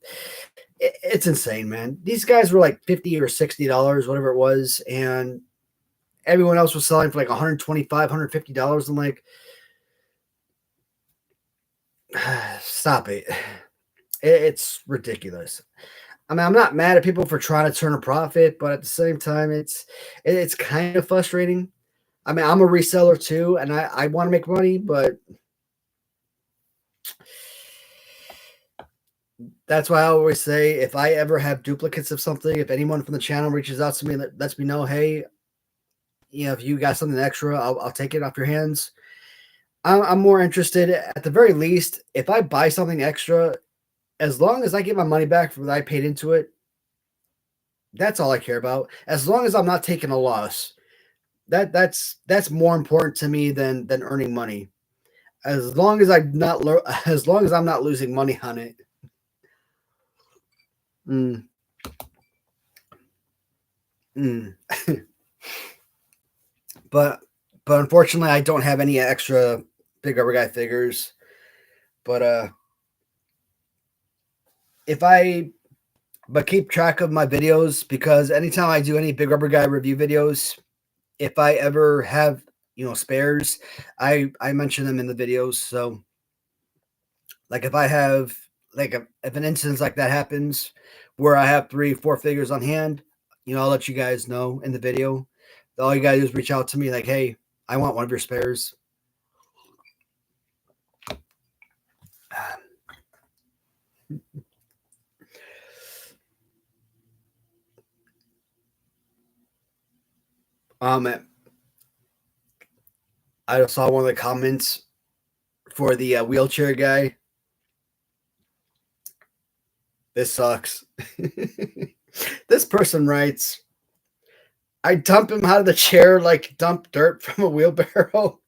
it's insane, man. These guys were like $50 or $60, whatever it was, and everyone else was selling for like $125, $150. I'm like, stop it. It's ridiculous. I mean, I'm not mad at people for trying to turn a profit, but at the same time, it's kind of frustrating. I mean, I'm a reseller too, and I want to make money, but That's why I always say if I ever have duplicates of something, if anyone from the channel reaches out to me and lets me know, hey, if you got something extra, I'll take it off your hands. I'm more interested, at the very least, if I buy something extra, as long as I get my money back for what I paid into it, that's all I care about. As long as I'm not taking a loss, that's more important to me than earning money. As long as as long as I'm not losing money on it. Mm, mm. but but unfortunately, I don't have any extra big rubber guy figures. But if I but keep track of my videos, because anytime I do any big rubber guy review videos, if I ever have spares, I mention them in the videos. So like if I have like if an instance like that happens where I have 3-4 figures on hand, I'll let you guys know in the video. All you gotta do is reach out to me like, hey, I want one of your spares. Um, I just saw one of the comments for the wheelchair guy. This sucks. This person writes, I dump him out of the chair like dump dirt from a wheelbarrow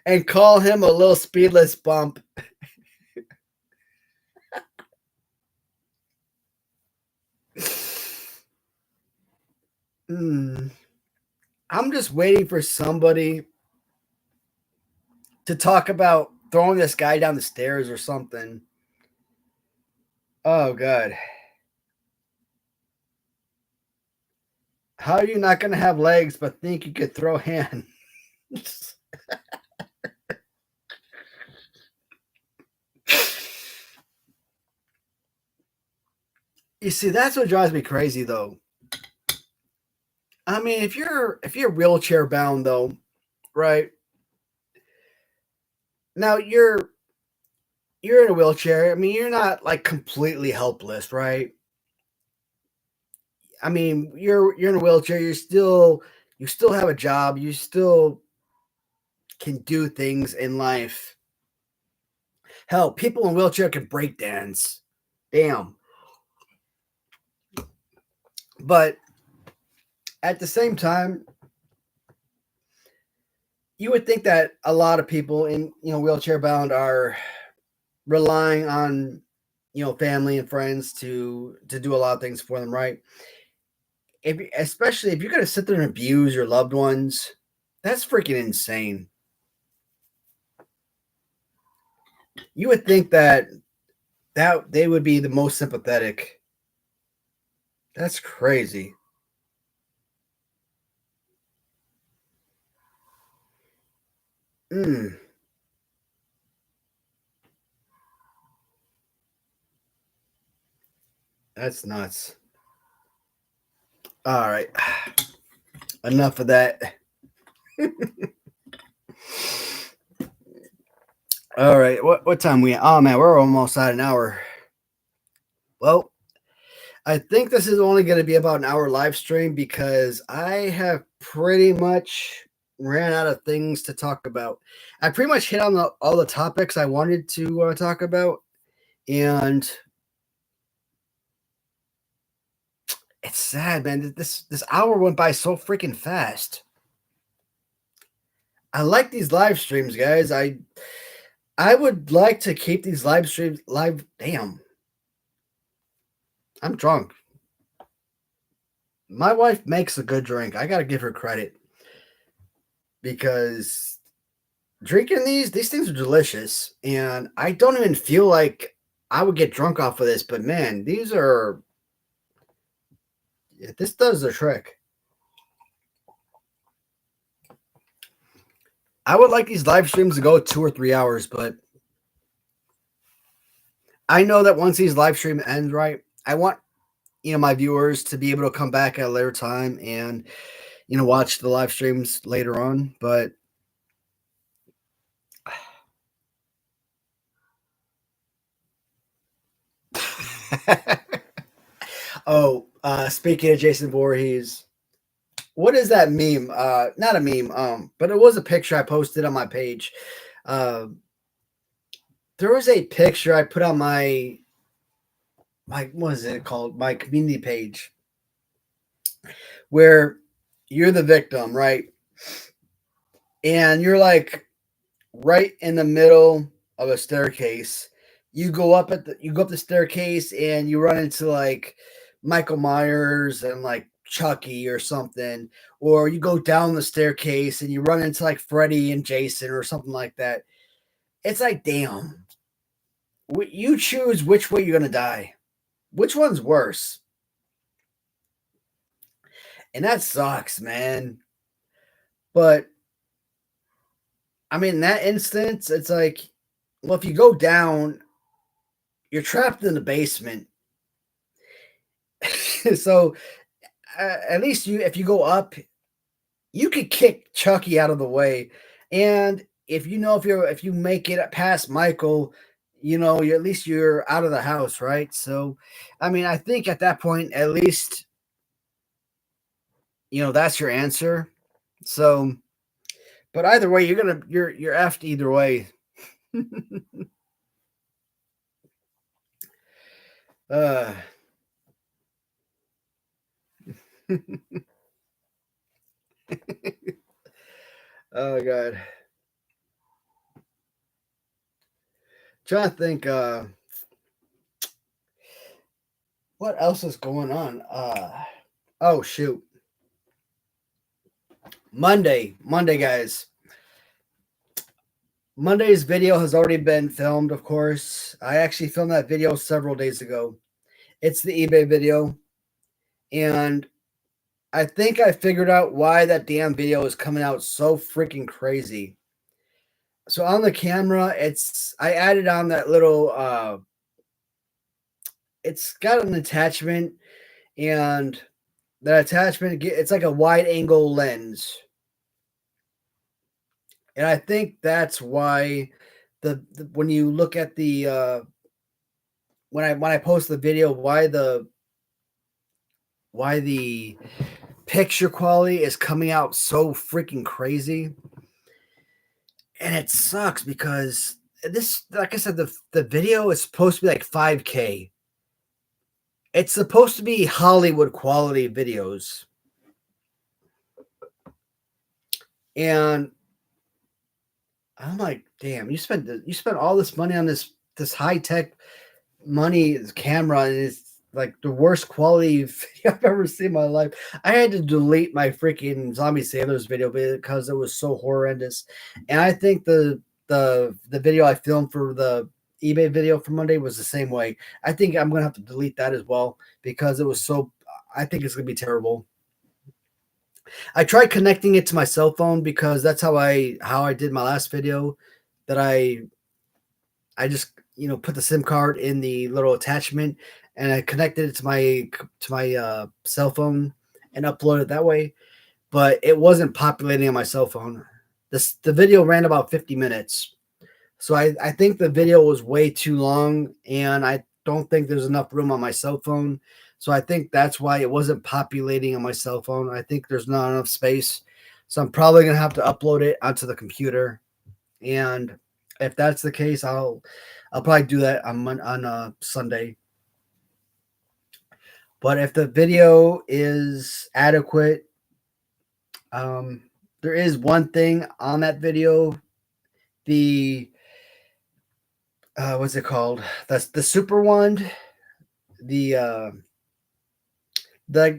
and call him a little speedless bump. I'm just waiting for somebody to talk about throwing this guy down the stairs or something. Oh, God. How are you not going to have legs but think you could throw hands? You see, that's what drives me crazy, though. I mean, if you're wheelchair bound, though, right? Now you're in a wheelchair. I mean, you're not like completely helpless, right? I mean, you're in a wheelchair. You still have a job. You still can do things in life. Hell, people in wheelchair can break dance. Damn. But at the same time, you would think that a lot of people in wheelchair bound are relying on family and friends to do a lot of things for them, right? Especially if you're gonna sit there and abuse your loved ones, that's freaking insane. You would think that they would be the most sympathetic. That's crazy. Mm, that's nuts. All right, enough of that. All right, what time we at? Oh man, we're almost at an hour. Well, I think this is only going to be about an hour live stream because I have pretty much ran out of things to talk about. I pretty much hit on all the topics I wanted to talk about, and it's sad, man. This hour went by so freaking fast. I like these live streams, guys. I would like to keep these live streams live. Damn, I'm drunk. My wife makes a good drink. I gotta give her credit because drinking these things are delicious, and I don't even feel like I would get drunk off of this. But man, this does the trick. I would like these live streams to go 2 or 3 hours, but I know that once these live stream ends, right, I want my viewers to be able to come back at a later time and watch the live streams later on. But Oh, speaking of Jason Voorhees, what is that meme? Not a meme, but it was a picture I posted on my page. Uh, there was a picture I put on my what is it called? My community page where you're the victim, right? And you're like right in the middle of a staircase. You go up the staircase and you run into like Michael Myers and like Chucky or something, or you go down the staircase and you run into like Freddy and Jason or something like that. It's like, damn, you choose which way you're gonna die. Which one's worse? And that sucks, man. But I mean, in that instance, it's like, well, if you go down, you're trapped in the basement. So at least if you go up, you could kick Chucky out of the way, and if you make it past Michael, you at least you're out of the house, right? So, I mean, I think at that point, at least that's your answer. So, but either way, you're effed either way. uh, oh god, trying to think. What else is going on? Oh shoot, Monday, guys. Monday's video has already been filmed, of course. I actually filmed that video several days ago. It's the eBay video. And I think I figured out why that damn video is coming out so freaking crazy. So on the camera, I added on that little it's got an attachment, and that attachment, it's like a wide angle lens. And I think that's why the when you look at the when I post the video, why the picture quality is coming out so freaking crazy. And it sucks because this, like I said, the video is supposed to be like 5K. It's supposed to be Hollywood quality videos. And I'm like, damn, you spent all this money on this high tech camera, and it's like the worst quality video I've ever seen in my life. I had to delete my freaking Zombie Sailors video because it was so horrendous. And I think the video I filmed for the eBay video for Monday was the same way. I think I'm gonna have to delete that as well because it was so. I think it's gonna be terrible. I tried connecting it to my cell phone because that's how I did my last video. That I just put the SIM card in the little attachment and I connected it to my cell phone and uploaded it that way. But it wasn't populating on my cell phone. The video ran about 50 minutes. So I think the video was way too long, and I don't think there's enough room on my cell phone. So I think that's why it wasn't populating on my cell phone. I think there's not enough space. So I'm probably going to have to upload it onto the computer. And if that's the case, I'll probably do that on Sunday. But if the video is adequate, there is one thing on that video. The what's it called? That's the super one. The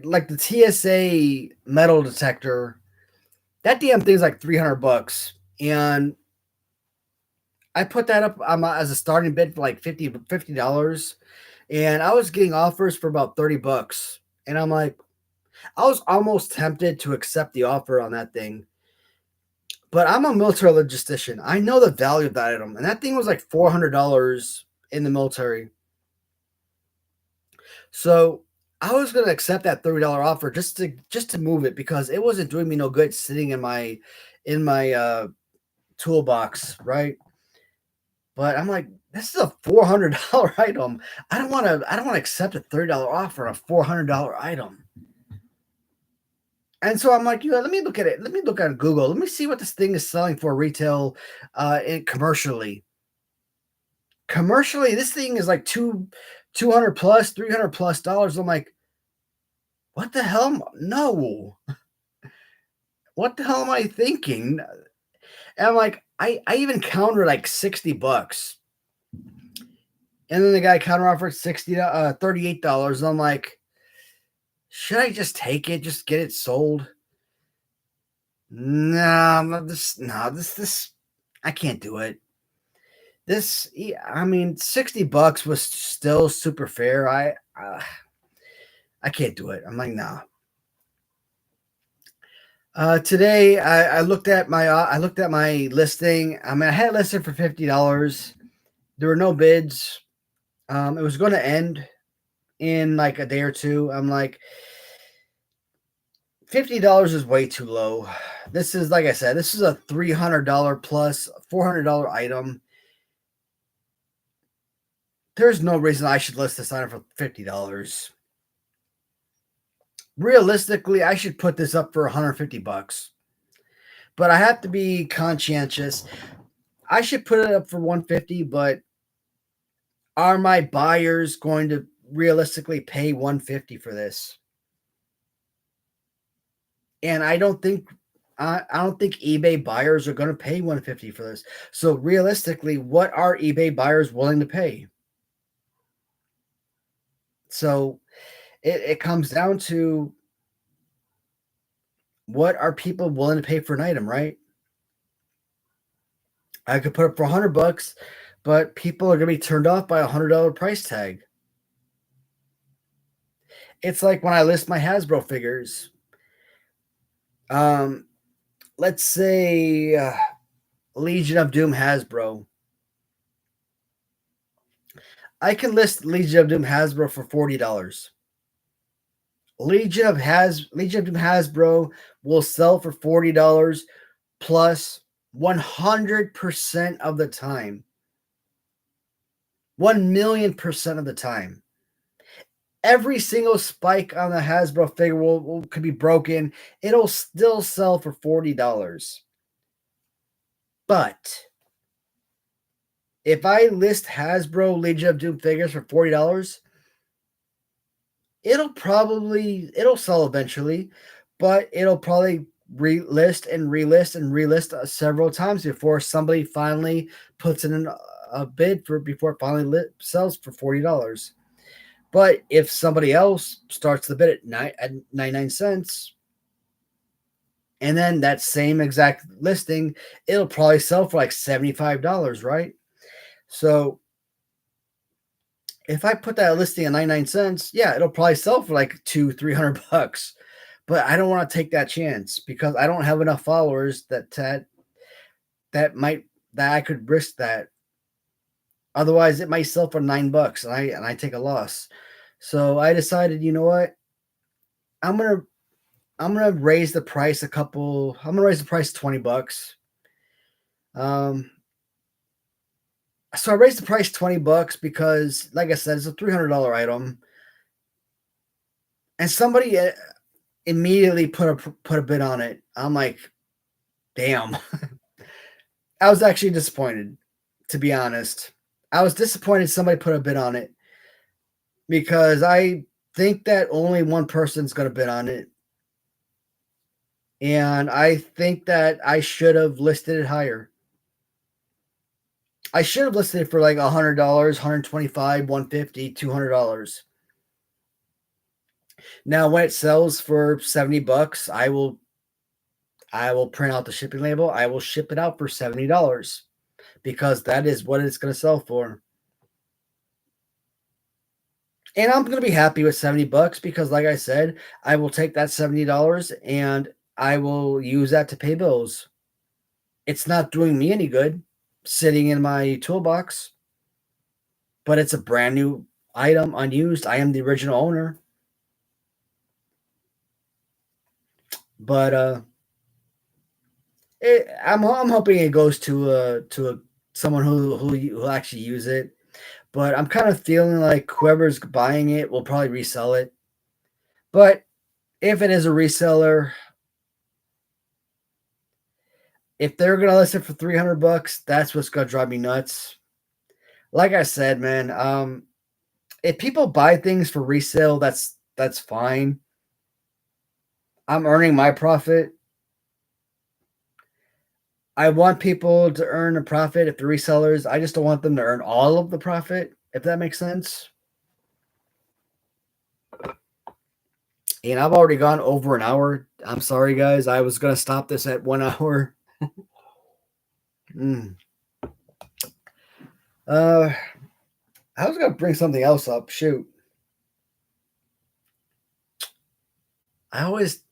like the TSA metal detector. That damn thing's like $300, and I put that up as a starting bid for like $50, and I was getting offers for about $30, and I'm like, I was almost tempted to accept the offer on that thing. But I'm a military logistician. I know the value of that item, and that thing was like $400 in the military. So I was gonna accept that $30 offer just to move it because it wasn't doing me no good sitting in my toolbox, right? But I'm like, this is a $400 item. I don't want to accept a $30 offer on a $400 item. And so I'm like, let me look at it. Let me look at Google. Let me see what this thing is selling for retail commercially. Commercially, this thing is like 200 plus, 300 plus dollars. I'm like, what the hell? No. What the hell am I thinking? And I'm like, I even countered like $60. And then the guy counter offered $38. I'm like, should I just take it? Just get it sold? No, this, I can't do it. This, I mean, $60 was still super fair. I can't do it. I'm like, nah. Today I looked at my listing. I mean, I had it listed for $50. There were no bids. It was going to end in like a day or two. I'm like, $50 is way too low. This is, like I said, this is a $300 plus $400 item. There's no reason I should list this item for $50. Realistically, I should put this up for $150. But I have to be conscientious. I should put it up for $150, but are my buyers going to realistically pay $150 for this? And I don't think eBay buyers are going to pay $150 for this. So realistically, what are eBay buyers willing to pay? So it comes down to, what are people willing to pay for an item, right? I could put it for $100, but people are going to be turned off by $100 price tag. It's like when I list my Hasbro figures. Let's say Legion of Doom Hasbro. I can list Legion of Doom Hasbro for $40. Legion of Doom Hasbro will sell for $40 plus 100% of the time. 1,000,000% of the time. Every single spike on the Hasbro figure could be broken. It'll still sell for $40. But if I list Hasbro Legion of Doom figures for $40, it'll sell eventually, but it'll probably relist and relist several times before somebody finally puts in a bid before it finally sells for $40. But if somebody else starts the bid at 99 cents, and then that same exact listing, it'll probably sell for like $75, right? So if I put that listing at 99 cents, yeah, it'll probably sell for like $200-300. But I don't want to take that chance because I don't have enough followers that I could risk that. Otherwise, it might sell for $9 and I take a loss. So I decided, you know what? I'm gonna raise the price I'm gonna raise the price $20. So I raised the price $20 because, like I said, it's a $300 item, and somebody immediately put a bid on it. I'm like, damn. I was actually disappointed, to be honest. I was disappointed somebody put a bid on it because I think that only one person's going to bid on it. And I think that I should have listed it higher. I should have listed it for like $100, $125, $150, $200. Now, when it sells for $70, I will print out the shipping label. I will ship it out for $70 because that is what it's going to sell for. And I'm going to be happy with $70 because, like I said, I will take that $70 and I will use that to pay bills. It's not doing me any good sitting in my toolbox, but it's a brand new item, unused. I am the original owner. But I'm hoping it goes to a someone who actually use it. But I'm kind of feeling like whoever's buying it will probably resell it. But if it is a reseller, if they're gonna list it for $300, that's what's gonna drive me nuts. Like I said, man, if people buy things for resale, that's fine. I'm earning my profit. I want people to earn a profit if they're resellers. I just don't want them to earn all of the profit, if that makes sense. And I've already gone over an hour. I'm sorry, guys. I was going to stop this at 1 hour. mm. I was going to bring something else up. Shoot. I always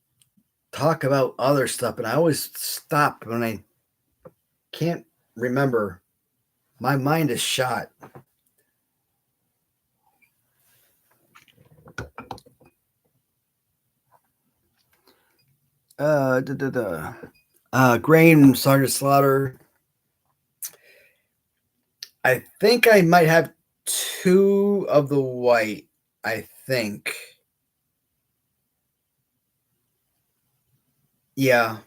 talk about other stuff, and I always stop when I can't remember. My mind is shot. Grain Sergeant Slaughter. I think I might have 2 of the white. I think. Yeah.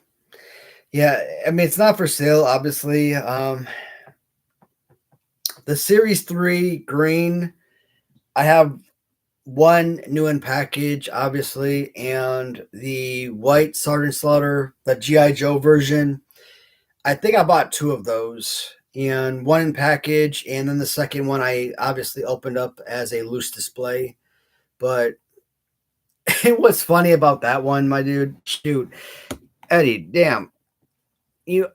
Yeah. I mean, it's not for sale, obviously. The Series 3 green, I have 1 new in package, obviously, and the white Sergeant Slaughter, the G.I. Joe version. I think I bought 2 of those, and 1 in package, and then the second one I obviously opened up as a loose display. But what's funny about that one, my dude? Shoot, Eddie, damn, you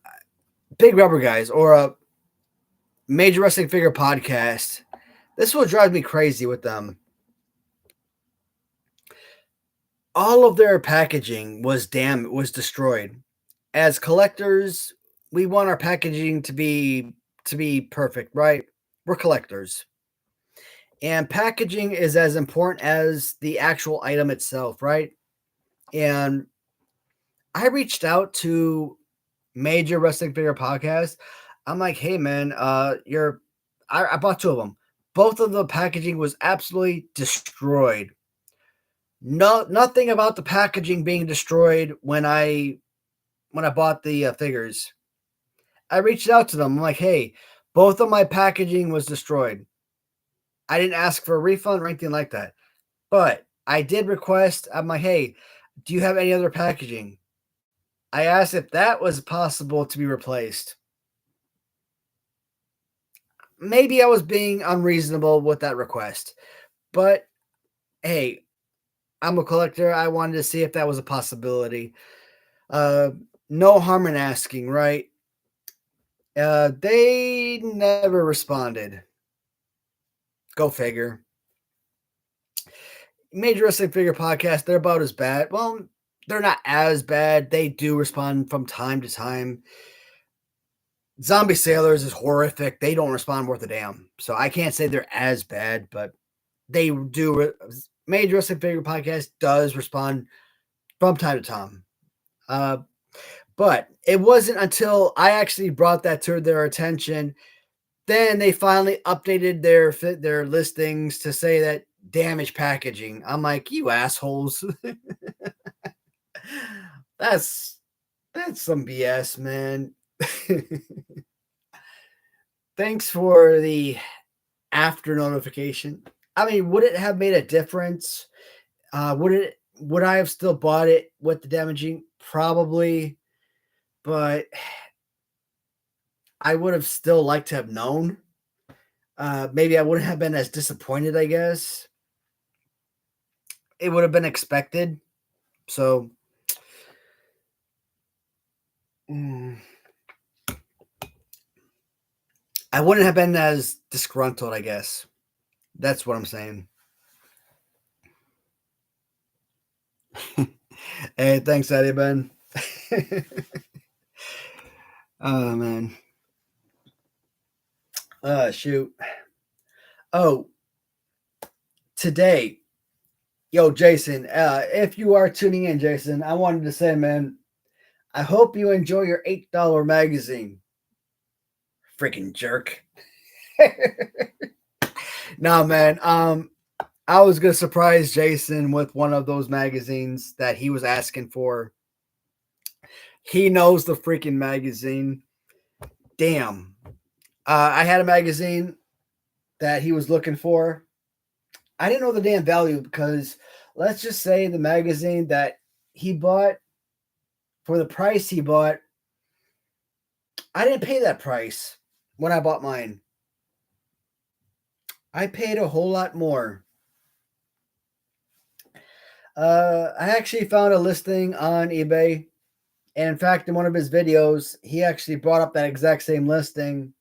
big rubber guys or a major wrestling figure podcast. This will drive me crazy with them. All of their packaging was destroyed. As collectors, we want our packaging to be perfect, right? We're collectors. And packaging is as important as the actual item itself, right? And I reached out to Major Wrestling Figure Podcast. I'm like, hey man, I bought 2 of them. Both of the packaging was absolutely destroyed. No, nothing about the packaging being destroyed when I bought the figures. I reached out to them. I'm like, hey, both of my packaging was destroyed. I didn't ask for a refund or anything like that, but I did request. I'm like, hey, do you have any other packaging? I asked if that was possible to be replaced. Maybe I was being unreasonable with that request, but hey, I'm a collector. I wanted to see if that was a possibility. No harm in asking, right? They never responded. Go figure. Major Wrestling Figure Podcast, they're about as bad. Well, they're not as bad. They do respond from time to time. Zombie Sailors is horrific. They don't respond worth a damn. So I can't say they're as bad, but they do. Major Wrestling Figure Podcast does respond from time to time. But it wasn't until I actually brought that to their attention, then they finally updated their listings to say that damaged packaging. I'm like, you assholes. that's some BS, man. Thanks for the after notification. I mean, would it have made a difference? Would I have still bought it with the damaging? Probably, but I would have still liked to have known. Maybe I wouldn't have been as disappointed, I guess. It would have been expected. So, I wouldn't have been as disgruntled, I guess. That's what I'm saying. Hey, thanks, Eddie Ben. Oh, man. Shoot. Oh, today, yo, Jason, if you are tuning in, Jason, I wanted to say, man, I hope you enjoy your $8 magazine. freaking jerk. No, man. I was gonna surprise Jason with one of those magazines that he was asking for. He knows the freaking magazine. Damn. I had a magazine that he was looking for. I didn't know the damn value because let's just say the magazine that he bought for the price he bought, I didn't pay that price when I bought mine. I paid a whole lot more. I actually found a listing on eBay. And in fact, in one of his videos, he actually brought up that exact same listing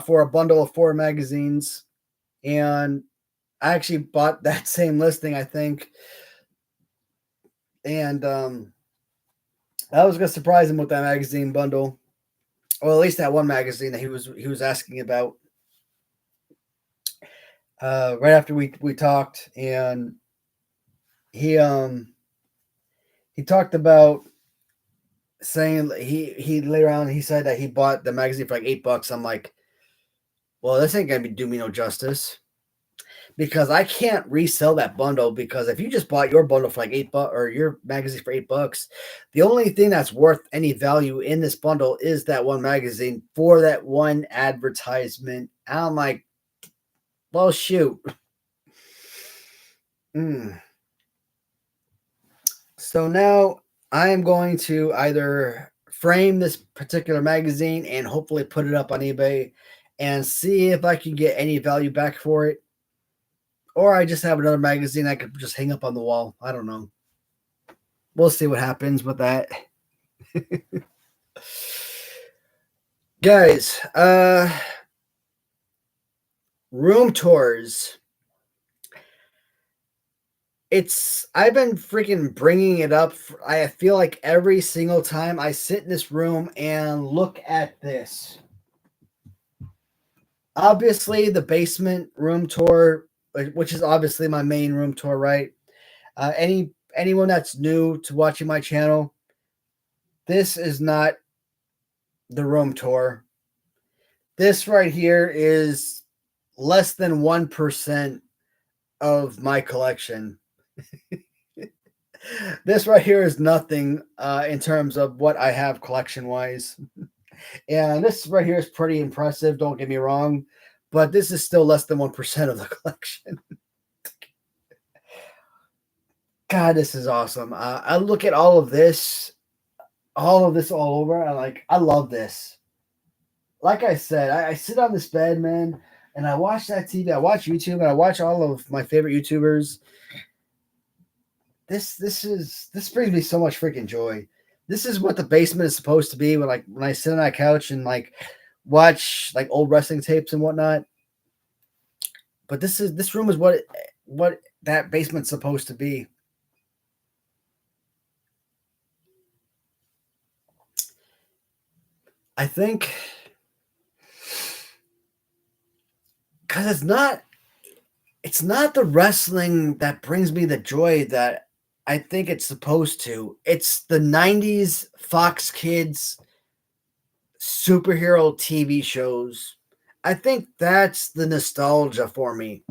for a bundle of 4 magazines. And I actually bought that same listing, I think. And I was going to surprise him with that magazine bundle. Or at least that one magazine that he was asking about. Right after we talked, and he talked about saying he later on he said that he bought the magazine for like $8. I'm like, well, this ain't gonna do me no justice because I can't resell that bundle, because if you just bought your bundle for like $8 or your magazine for $8, the only thing that's worth any value in this bundle is that one magazine for that one advertisement. And I'm like, well, shoot. So now I am going to either frame this particular magazine and hopefully put it up on eBay and see if I can get any value back for it. Or I just have another magazine I could just hang up on the wall. I don't know. We'll see what happens with that. Guys, room tours. I've been freaking bringing it up. I feel like every single time I sit in this room and look at this. Obviously, the basement room tour, which is obviously my main room tour, right? Anyone that's new to watching my channel, this is not the room tour. This right here is less than 1% of my collection. This right here is nothing in terms of what I have collection wise. And this right here is pretty impressive, don't get me wrong, but this is still less than 1% of the collection. God, this is awesome. I look at all of this all over. I love this. Like I said, I sit on this bed, man, and I watch that TV. I watch YouTube, and I watch all of my favorite YouTubers. This brings me so much freaking joy. This is what the basement is supposed to be when I sit on that couch and like watch like old wrestling tapes and whatnot. But this room is what that basement's supposed to be. I think because it's not the wrestling that brings me the joy that I think it's supposed to. It's the 90s Fox Kids superhero TV shows. I think that's the nostalgia for me.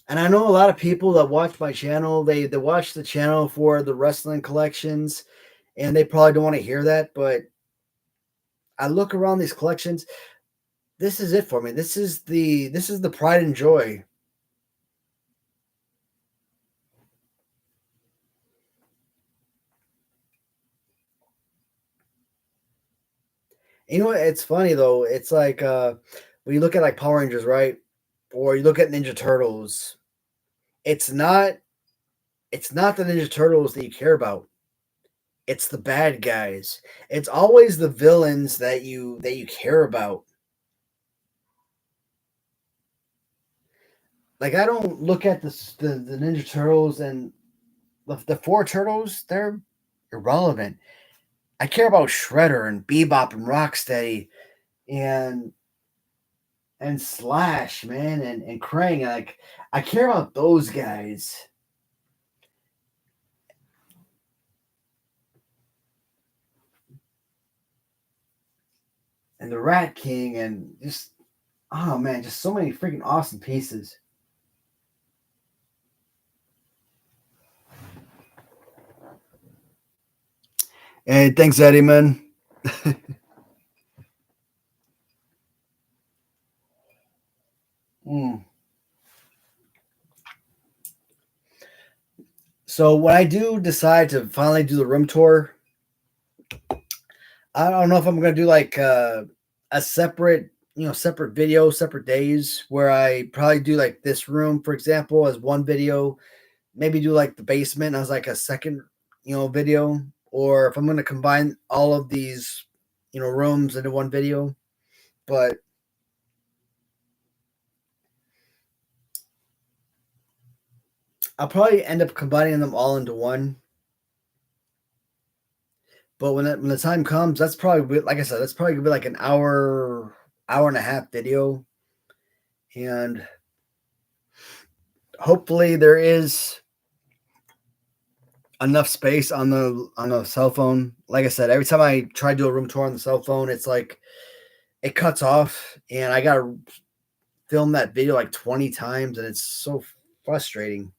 And I know a lot of people that watch my channel, they watch the channel for the wrestling collections, and they probably don't want to hear that, but I look around these collections. This is it for me. This is the pride and joy. You know what? It's funny though. It's like when you look at like Power Rangers, right? Or you look at Ninja Turtles. It's not the Ninja Turtles that you care about. It's the bad guys. It's always the villains that you care about. Like I don't look at the Ninja Turtles and the 4 turtles. They're irrelevant. I care about Shredder and Bebop and Rocksteady and Slash, man, and Krang. Like I care about those guys. and the Rat King, and just, oh man, just so many freaking awesome pieces. Hey, thanks, Eddie, man. So when I do decide to finally do the room tour, I don't know if I'm gonna do like a separate, separate video, separate days where I probably do like this room, for example, as one video. Maybe do like the basement as like a second, video, or if I'm gonna combine all of these, rooms into one video. But I'll probably end up combining them all into one. But when the time comes, that's probably, like I said, that's probably gonna be like an hour and a half video, and hopefully there is enough space on the cell phone. Like I said, every time I try to do a room tour on the cell phone, it's like it cuts off, and I gotta film that video like 20 times, and it's so frustrating.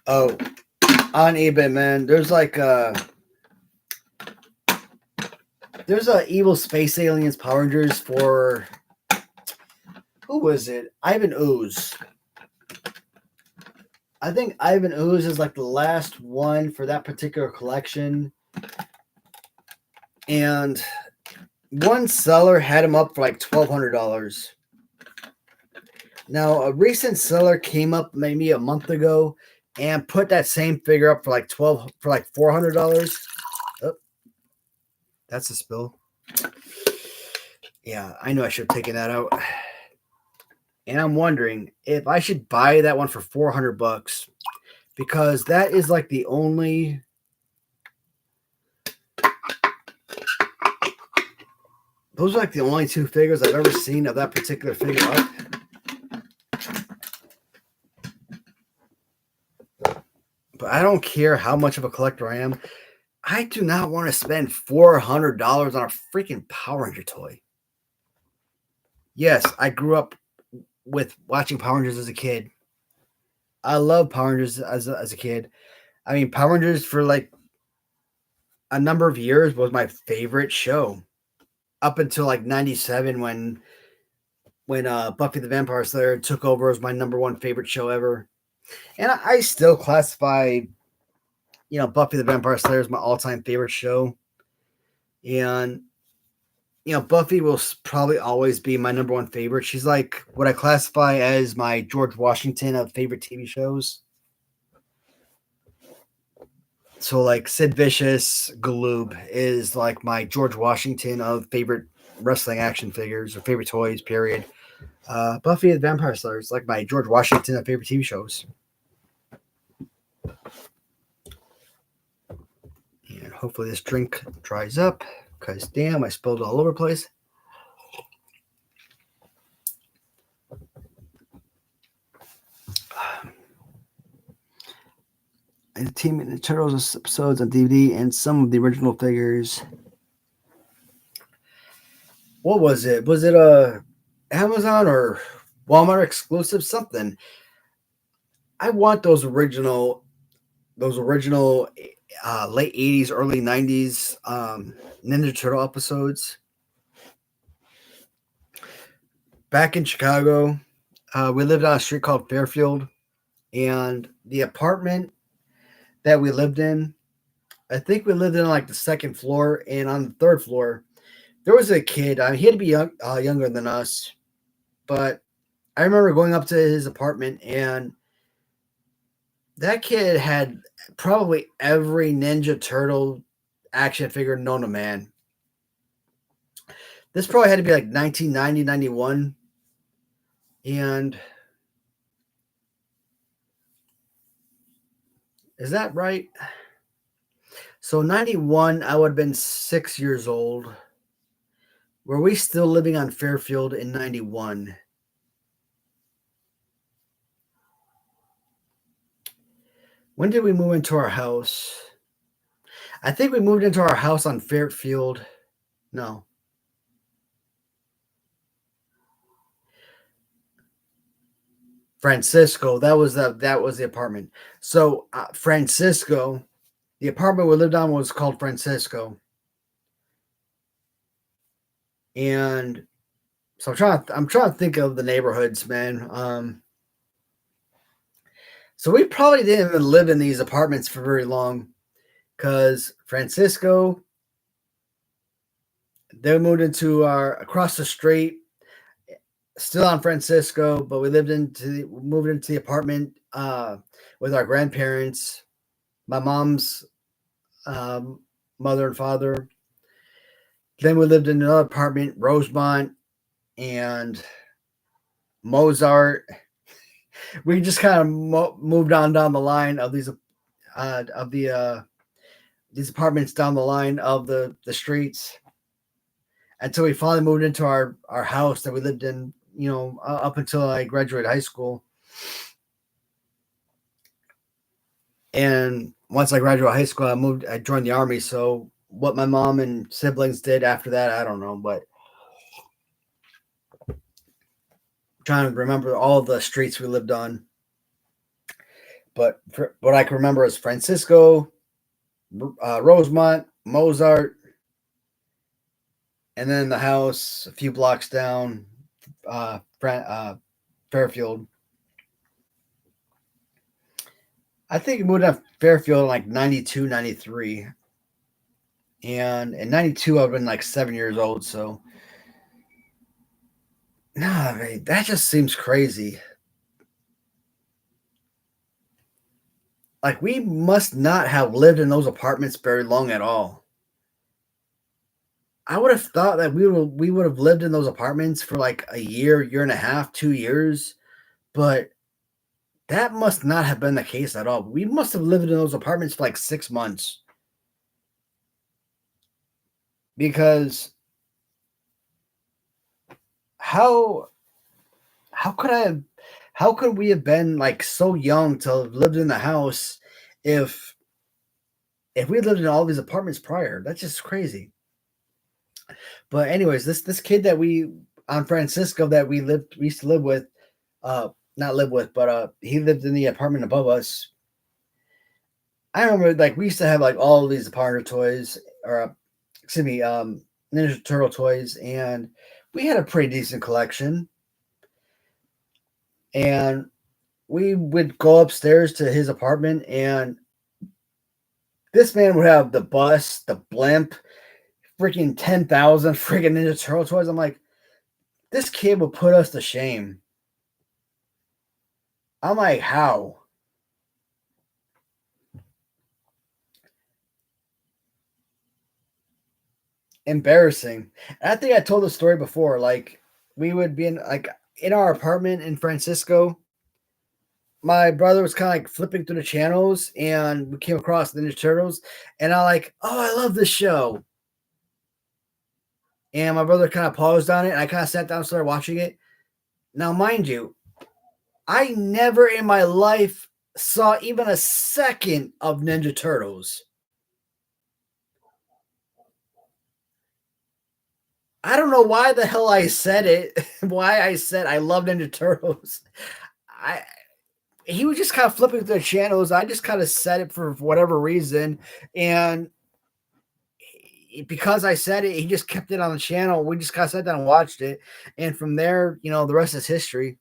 Oh, on eBay, man, there's like there's a evil space aliens Power Rangers for, who was it? Ivan Ooze. I think Ivan Ooze is like the last one for that particular collection. And one seller had him up for like $1,200. Now, a recent seller came up maybe a month ago and put that same figure up for like $400. Oh, that's a spill. Yeah, I knew I should have taken that out. And I'm wondering if I should buy that one for $400, because that is like the only, those are like the only two figures I've ever seen of that particular figure up. But I don't care how much of a collector I am. I do not want to spend $400 on a freaking Power Ranger toy. Yes, I grew up with watching Power Rangers as a kid. I love Power Rangers as a kid. I mean, Power Rangers for like a number of years was my favorite show, up until like 97 when Buffy the Vampire Slayer took over as my number one favorite show ever. And I still classify, Buffy the Vampire Slayer as my all-time favorite show. And Buffy will probably always be my number one favorite. She's like what I classify as my George Washington of favorite TV shows. So like Sid Vicious, Galoob is like my George Washington of favorite wrestling action figures or favorite toys, period. Buffy the Vampire Slayer is like my George Washington of favorite TV shows. And hopefully this drink dries up, because damn, I spilled all over the place. And Team Ninja Turtles episodes on DVD and some of the original figures. What was it? Was it a Amazon or Walmart exclusive? Something. I want those original late 80s, early 90s Ninja Turtle episodes. Back in Chicago, we lived on a street called Fairfield, and the apartment that we lived in, I think we lived in like the second floor, and on the third floor, there was a kid. He had to be younger than us, but I remember going up to his apartment, and that kid had probably every Ninja Turtle action figure known to man. This probably had to be like 1990, 91. And is that right? So 91, I would have been 6 years old. Were we still living on Fairfield in 91? When did we move into our house? I think we moved into our house on Fairfield. No. Francisco. That was the apartment. So Francisco, the apartment we lived on was called Francisco, and so I'm trying to think of the neighborhoods, man. So we probably didn't even live in these apartments for very long, because Francisco, they moved into our across the street, still on Francisco, but we moved into the apartment with our grandparents, my mom's um, mother and father. Then we lived in another apartment, Rosemont and Mozart. We just kind of moved on down the line of these apartments down the line of the streets until we finally moved into our house that we lived in, up until I graduated high school. And once I graduated high school, I joined the army. So what my mom and siblings did after that, I don't know, but I'm trying to remember all the streets we lived on. But what I can remember is Francisco, Rosemont, Mozart, and then the house a few blocks down, Fairfield. I think we moved to Fairfield in like 92, 93. And in 92, I've been like 7 years old. So, nah, man, that just seems crazy. Like, we must not have lived in those apartments very long at all. I would have thought that we would have lived in those apartments for like a year and a half, 2 years, but that must not have been the case at all. We must have lived in those apartments for like 6 months, because how how could I have how could we have been like so young to have lived in the house if we lived in all these apartments prior? That's just crazy. But anyways, this kid that we on Francisco that we used to live with, not live with, but he lived in the apartment above us. I remember like we used to have like all of these Power toys, or excuse me, Ninja Turtle toys, and we had a pretty decent collection. And we would go upstairs to his apartment, and this man would have the bus, the blimp, freaking 10,000 freaking Ninja Turtle toys. I'm like, this kid will put us to shame. I'm like, how? Embarrassing. And I think I told the story before. Like, we would be in our apartment in Francisco. My brother was kind of like flipping through the channels, and we came across Ninja Turtles, and I like, oh, I love this show. And my brother kind of paused on it, and I kind of sat down and started watching it. Now, mind you, I never in my life saw even a second of Ninja Turtles. I don't know why the hell I said it. Why I said I love Ninja Turtles. I He was just kind of flipping through the channels. I just kind of said it for whatever reason, and because I said it, he just kept it on the channel. We just kind of sat down and watched it, and from there, the rest is history.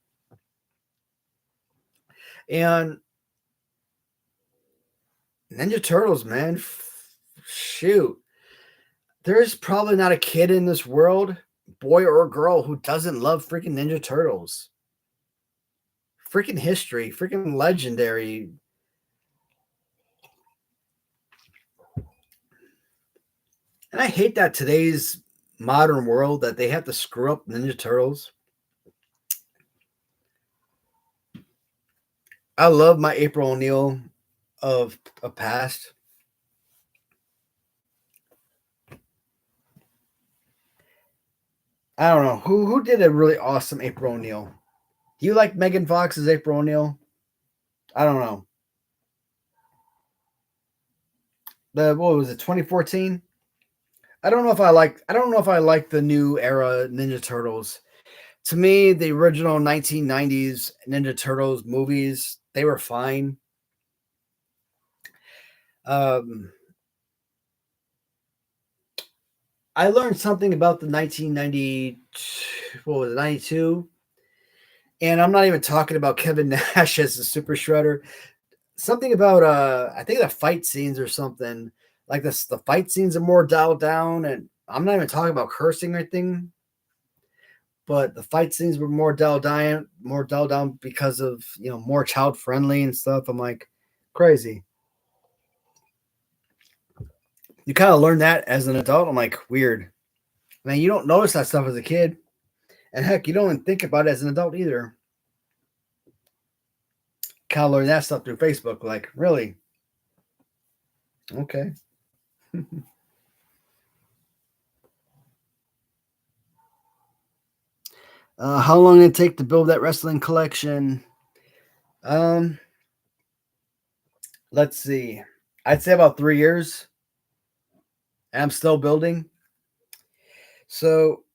And Ninja Turtles, man, shoot, there's probably not a kid in this world, boy or girl, who doesn't love freaking Ninja Turtles. Freaking history, freaking legendary. And I hate that today's modern world that they have to screw up Ninja Turtles. I love my April O'Neil of past. I don't know who did a really awesome April O'Neil. Do you like Megan Fox's April O'Neil? I don't know. The what was it, 2014? I don't know if I like the new era Ninja Turtles. To me, the original 1990s Ninja Turtles movies, they were fine. Um, I learned something about the 1990, what was it, 92? And I'm not even talking about Kevin Nash as the Super Shredder. Something about I think the fight scenes or something. Like this the fight scenes are more dialed down, and I'm not even talking about cursing or anything, but the fight scenes were more dialed down because of, more child friendly and stuff. I'm like, crazy. You kind of learn that as an adult. I'm like, weird. Man, you don't notice that stuff as a kid. And heck, you don't even think about it as an adult either. Kind of learn that stuff through Facebook. Like, really? Okay. How long did it take to build that wrestling collection? Um, let's see. I'd say about 3 years. And I'm still building. So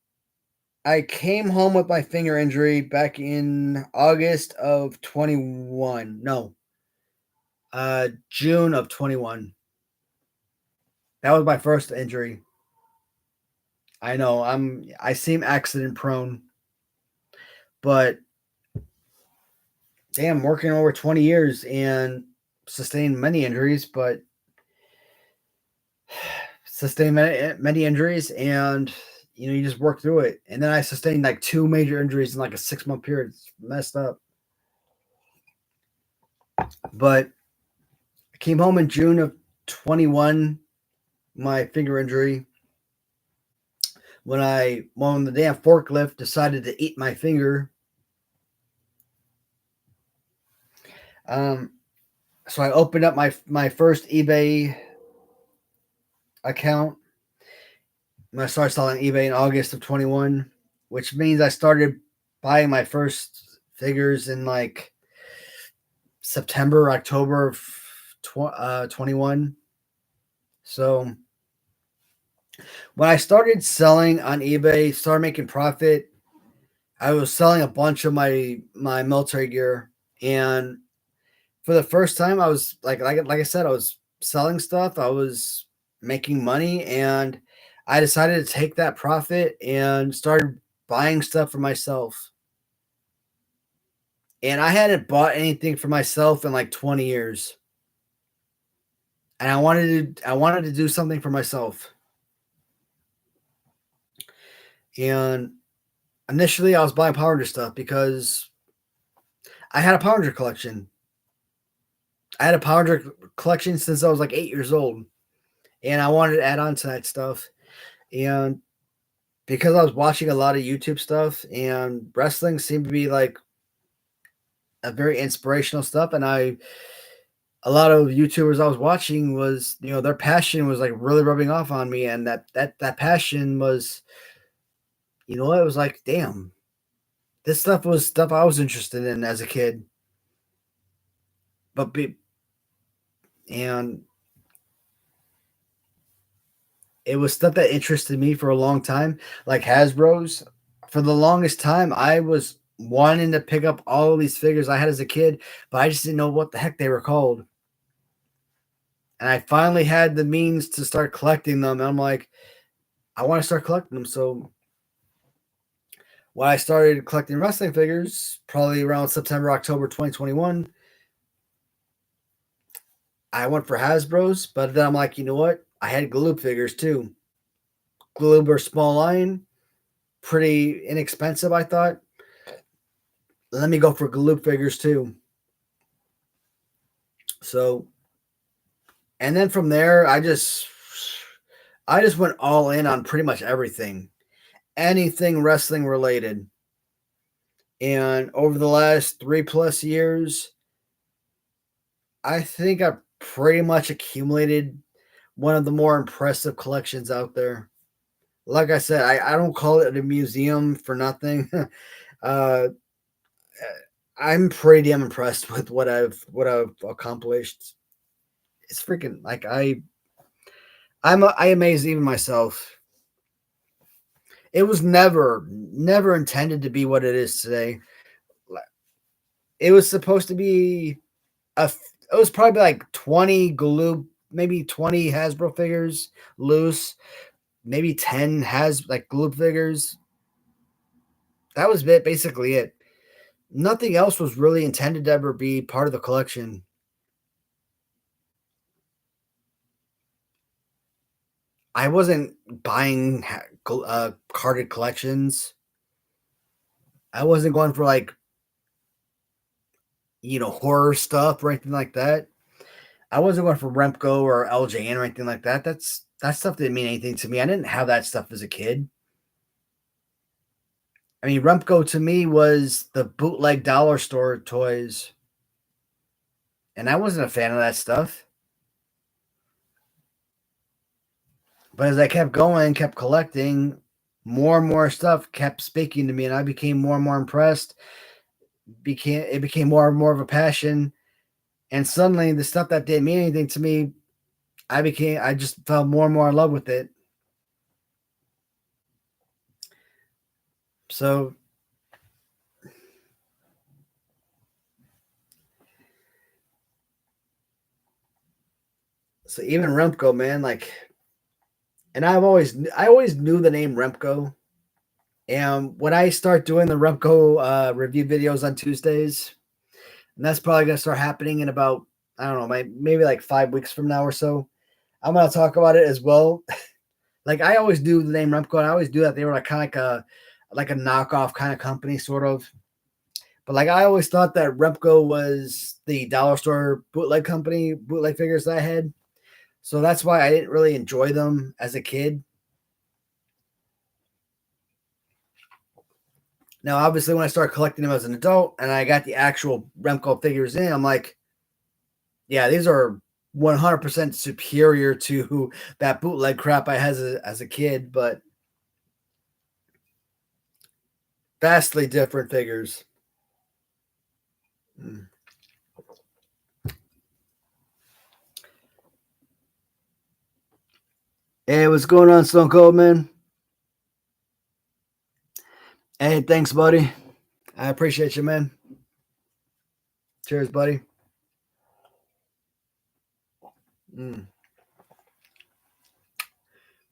I came home with my finger injury back in August of 21. No, June of 21. That was my first injury. I know I seem accident prone, but damn, working over 20 years and sustained many injuries, but sustained many injuries, and you just work through it. And then I sustained like two major injuries in like a 6 month period. It's messed up. But I came home in June of 21, my finger injury, when the damn forklift decided to eat my finger. Um, so I opened up my first eBay account. I started selling eBay in August of 21, which means I started buying my first figures in like September, October of 21. So when I started selling on eBay, started making profit, I was selling a bunch of my military gear, and for the first time, I was like I said, I was selling stuff. I was making money, and I decided to take that profit and started buying stuff for myself. And I hadn't bought anything for myself in like 20 years, and I wanted to do something for myself. And initially, I was buying Power Ranger stuff because I had a Power Ranger collection. I had a Power Ranger collection since I was like 8 years old, and I wanted to add on to that stuff. And because I was watching a lot of YouTube stuff, and wrestling seemed to be like a very inspirational stuff, and a lot of YouTubers I was watching was, their passion was like really rubbing off on me, and that passion was, it was like, damn, this stuff was stuff I was interested in as a kid. But be, and it was stuff that interested me for a long time, like Hasbro's. For the longest time, I was wanting to pick up all of these figures I had as a kid, but I just didn't know what the heck they were called. And I finally had the means to start collecting them. And I'm like, I want to start collecting them. So when I started collecting wrestling figures, probably around September, October 2021, I went for Hasbro's. But then I'm like, you know what? I had Galoob figures too. Galoob or small line, pretty inexpensive, I thought. Let me go for Galoob figures too. So, and then from there, I just went all in on pretty much everything, anything wrestling related. And over the last 3+ years, I think I've pretty much accumulated one of the more impressive collections out there. Like I said, I don't call it a museum for nothing. uh, I'm pretty damn impressed with what I've accomplished. It's freaking like I amaze even myself. It was never intended to be what it is today. It was supposed to be it was probably like 20 glue, maybe 20 Hasbro figures loose, maybe 10 has like glue figures. That was basically it. Nothing else was really intended to ever be part of the collection. I wasn't buying carded collections. I wasn't going for like, horror stuff or anything like that. I wasn't going for Remco or LJN or anything like that. That stuff didn't mean anything to me. I didn't have that stuff as a kid. I mean, Remco to me was the bootleg dollar store toys, and I wasn't a fan of that stuff. But as I kept going, kept collecting, more and more stuff kept speaking to me, and I became more and more impressed. It became more and more of a passion, and suddenly the stuff that didn't mean anything to me, I just fell more and more in love with it. So even Remco, man, like, and I always knew the name Remco. And when I start doing the Remco review videos on Tuesdays, and that's probably gonna start happening in about, I don't know, maybe like 5 weeks from now or so. I'm gonna talk about it as well. Like, I always knew the name Remco, and I always do that. They were like kind of like a knockoff kind of company, sort of. But like, I always thought that Remco was the dollar store bootleg company, bootleg figures that I had. So that's why I didn't really enjoy them as a kid. Now, obviously, when I started collecting them as an adult and I got the actual Remco figures in, I'm like, yeah, these are 100% superior to that bootleg crap I had as a kid, but vastly different figures. Mm. Hey, what's going on, Stone Cold, man? Hey, thanks, buddy. I appreciate you, man. Cheers, buddy. Mm.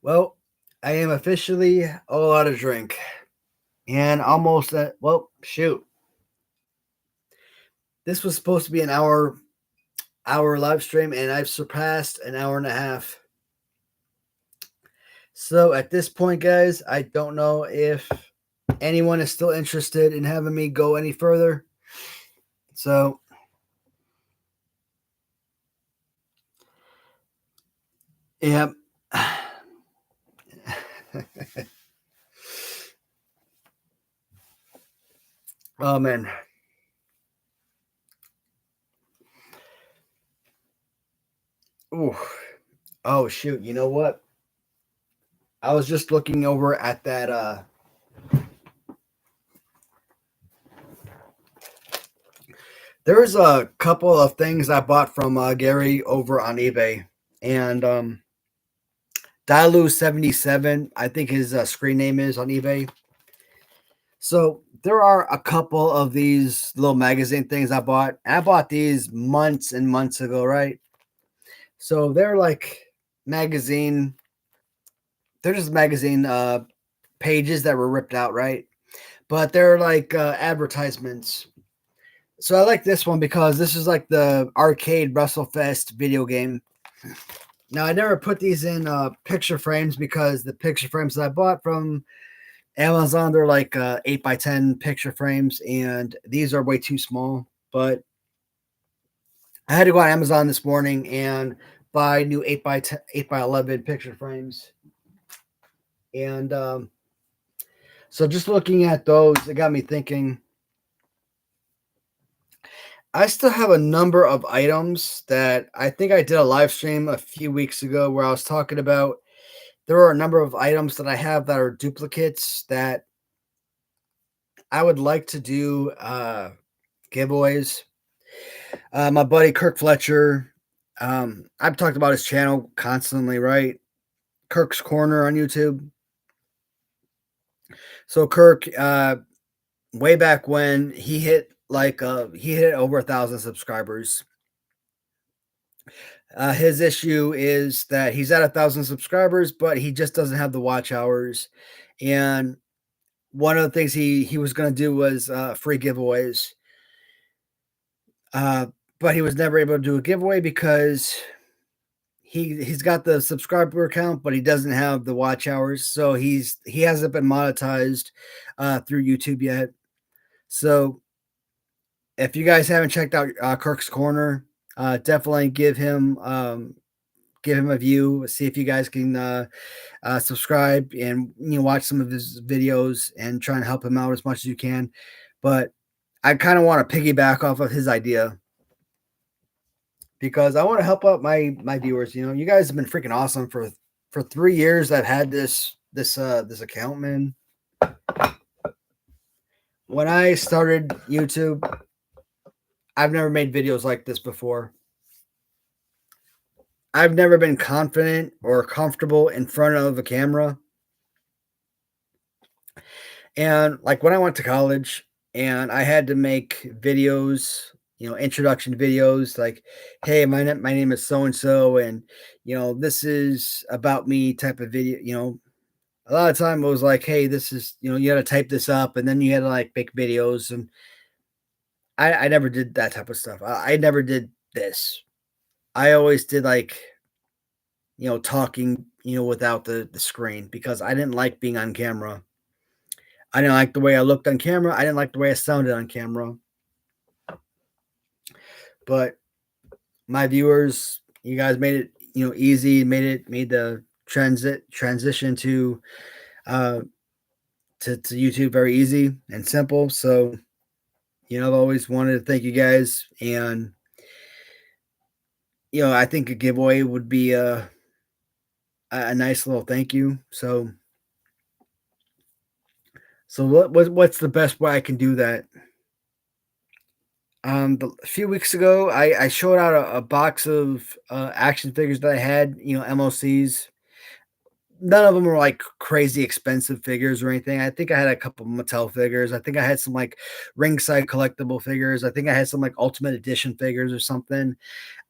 Well, I am officially all out of drink. And almost at, well, shoot. This was supposed to be an hour live stream, and I've surpassed an hour and a half. So at this point, guys, I don't know if anyone is still interested in having me go any further. So yeah. Oh man. Ooh. Oh shoot, you know what? I was just looking over at that there's a couple of things I bought from Gary over on eBay, and Dilu77, I think his screen name is on eBay. So there are a couple of these little magazine things I bought. I bought these months and months ago, right? So they're like magazine, they're just magazine pages that were ripped out, right? But they're like advertisements. So I like this one because this is like the arcade WrestleFest video game. Now I never put these in picture frames because the picture frames that I bought from Amazon, they're like 8x10 picture frames, and these are way too small. But I had to go on Amazon this morning and buy new 8x10, 8x11 picture frames. And so just looking at those, it got me thinking. I still have a number of items that I think I did a live stream a few weeks ago where I was talking about. There are a number of items that I have that are duplicates that I would like to do giveaways. My buddy Kirk Fletcher, I've talked about his channel constantly, right? Kirk's Corner on YouTube. So Kirk, way back when he hit over 1,000 subscribers. His issue is that he's at 1,000 subscribers, but he just doesn't have the watch hours. And one of the things he was going to do was free giveaways. But he was never able to do a giveaway because he's got the subscriber count, but he doesn't have the watch hours. So he hasn't been monetized through YouTube yet. So if you guys haven't checked out Kirk's Corner, definitely give him a view. See if you guys can subscribe and watch some of his videos and try and help him out as much as you can. But I kind of want to piggyback off of his idea because I want to help out my viewers. You guys have been freaking awesome for 3 years. I've had this account, man. When I started YouTube, I've never made videos like this before. I've never been confident or comfortable in front of a camera. And like when I went to college and I had to make videos, introduction videos like, hey, my name is so and so, and this is about me type of video. A lot of time it was like, hey, this is, you got to type this up, and then you had to like make videos, and I never did that type of stuff. I never did this. I always did like, talking, without the screen because I didn't like being on camera. I didn't like the way I looked on camera. I didn't like the way I sounded on camera. But my viewers, you guys made it, easy, made the transition to YouTube very easy and simple. So, I've always wanted to thank you guys, and I think a giveaway would be a nice little thank you. So what's the best way I can do that? A few weeks ago, I showed out a box of action figures that I had, MOCs. None of them were like crazy expensive figures or anything. I think I had a couple Mattel figures. I think I had some like ringside collectible figures. I think I had some like Ultimate Edition figures or something.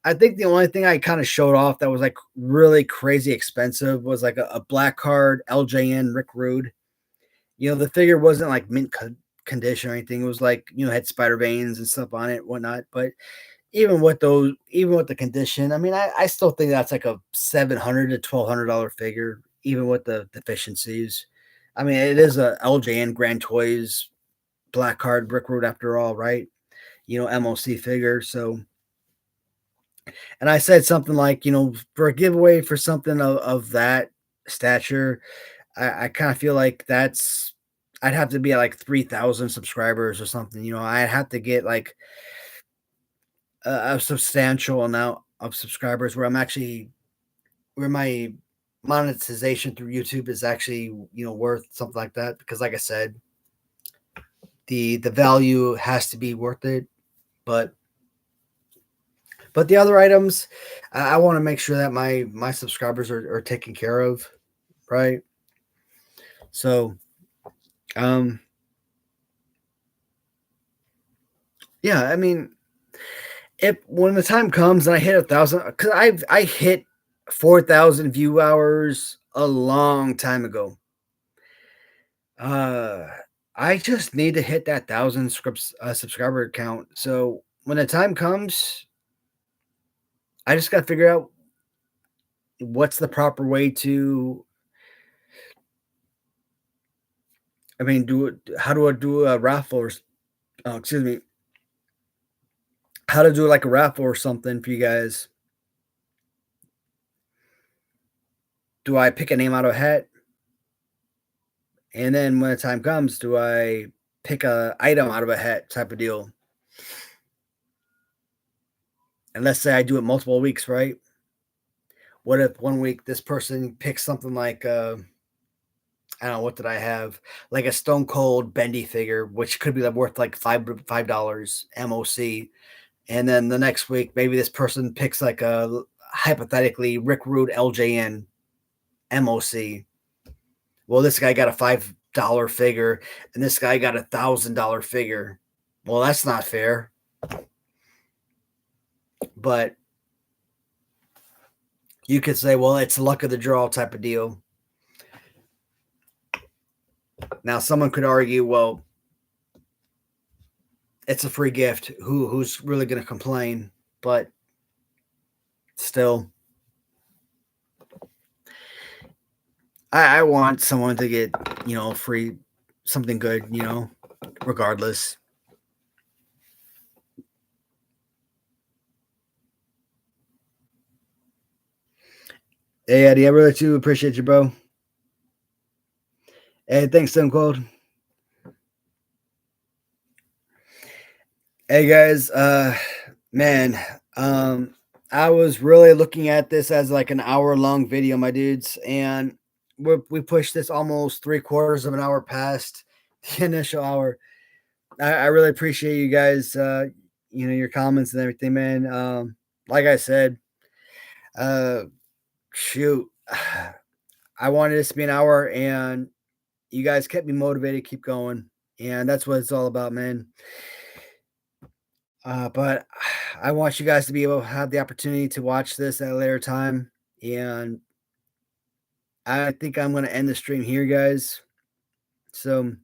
I think the only thing I kind of showed off that was like really crazy expensive was like a black card LJN Rick Rude. The figure wasn't like mint condition or anything. It was like, had spider veins and stuff on it, whatnot. But even with the condition, I mean, I still think that's like a $700 to $1,200 figure, even with the deficiencies. I mean, it is a LJN Grand Toys black card Brick Road after all, right? MOC figure. So, and I said something like, for a giveaway for something of that stature, I kind of feel like I'd have to be at like 3,000 subscribers or something. I'd have to get like a substantial amount of subscribers where my monetization through YouTube is actually, worth something like that. Because like I said, the value has to be worth it. But the other items, I want to make sure that my subscribers are taken care of, right? So, yeah, I mean, if when the time comes and I hit 1,000, because I hit 4,000 view hours a long time ago. I just need to hit that 1,000 subscriber count. So when the time comes, I just got to figure out what's the proper way to. I mean, how do I do a raffle or, excuse me, how to do like a raffle or something for you guys? Do I pick a name out of a hat? And then when the time comes, do I pick a item out of a hat type of deal? And let's say I do it multiple weeks, right? What if one week this person picks something like I don't know, what did I have? Like a Stone Cold Bendy figure, which could be like worth like $5 MOC. And then the next week, maybe this person picks like a hypothetically Rick Rude LJN. MOC. Well, this guy got a $5 figure, and this guy got $1,000 figure. Well, that's not fair. But you could say, well, it's luck of the draw type of deal. Now, someone could argue, well, it's a free gift. Who's really going to complain? But still, I want someone to get, free something good, regardless. Hey, Eddie, I really do appreciate you, bro. Hey, thanks, Stone Cold. Hey, guys, man, I was really looking at this as like an hour-long video, my dudes, and we pushed this almost 3/4 of an hour past the initial hour. I really appreciate you guys, your comments and everything, man. Like I said, uh, shoot, I wanted this to be an hour, and you guys kept me motivated, keep going, and that's what it's all about, man. But I want you guys to be able to have the opportunity to watch this at a later time, and I think I'm going to end the stream here, guys. So,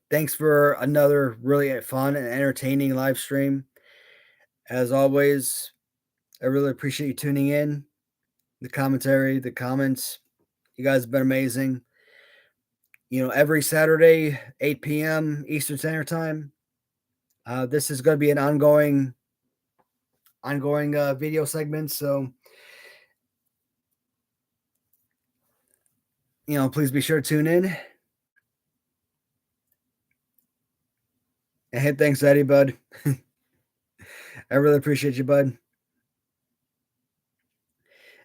thanks for another really fun and entertaining live stream. As always, I really appreciate you tuning in, the commentary, the comments. You guys have been amazing. Every Saturday, 8 p.m. Eastern Standard Time. This is going to be an ongoing video segment. So, please be sure to tune in. And hey, thanks, Eddie, bud. I really appreciate you, bud.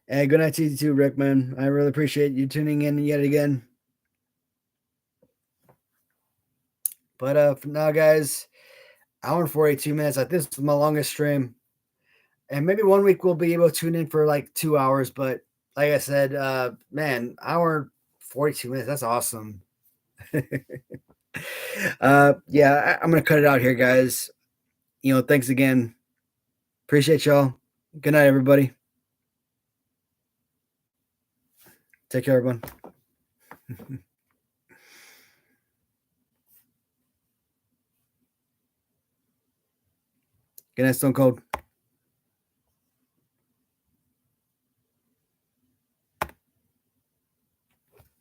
And good night to you too, Rick, man. I really appreciate you tuning in yet again. But for now, guys, hour and 42 minutes. I think this is my longest stream. And maybe one week we'll be able to tune in for like 2 hours. But like I said, man, hour 42 minutes. That's awesome. Yeah, I'm gonna cut it out here, guys. Thanks again. Appreciate y'all. Good night, everybody. Take care, everyone. Good night, Stone Cold.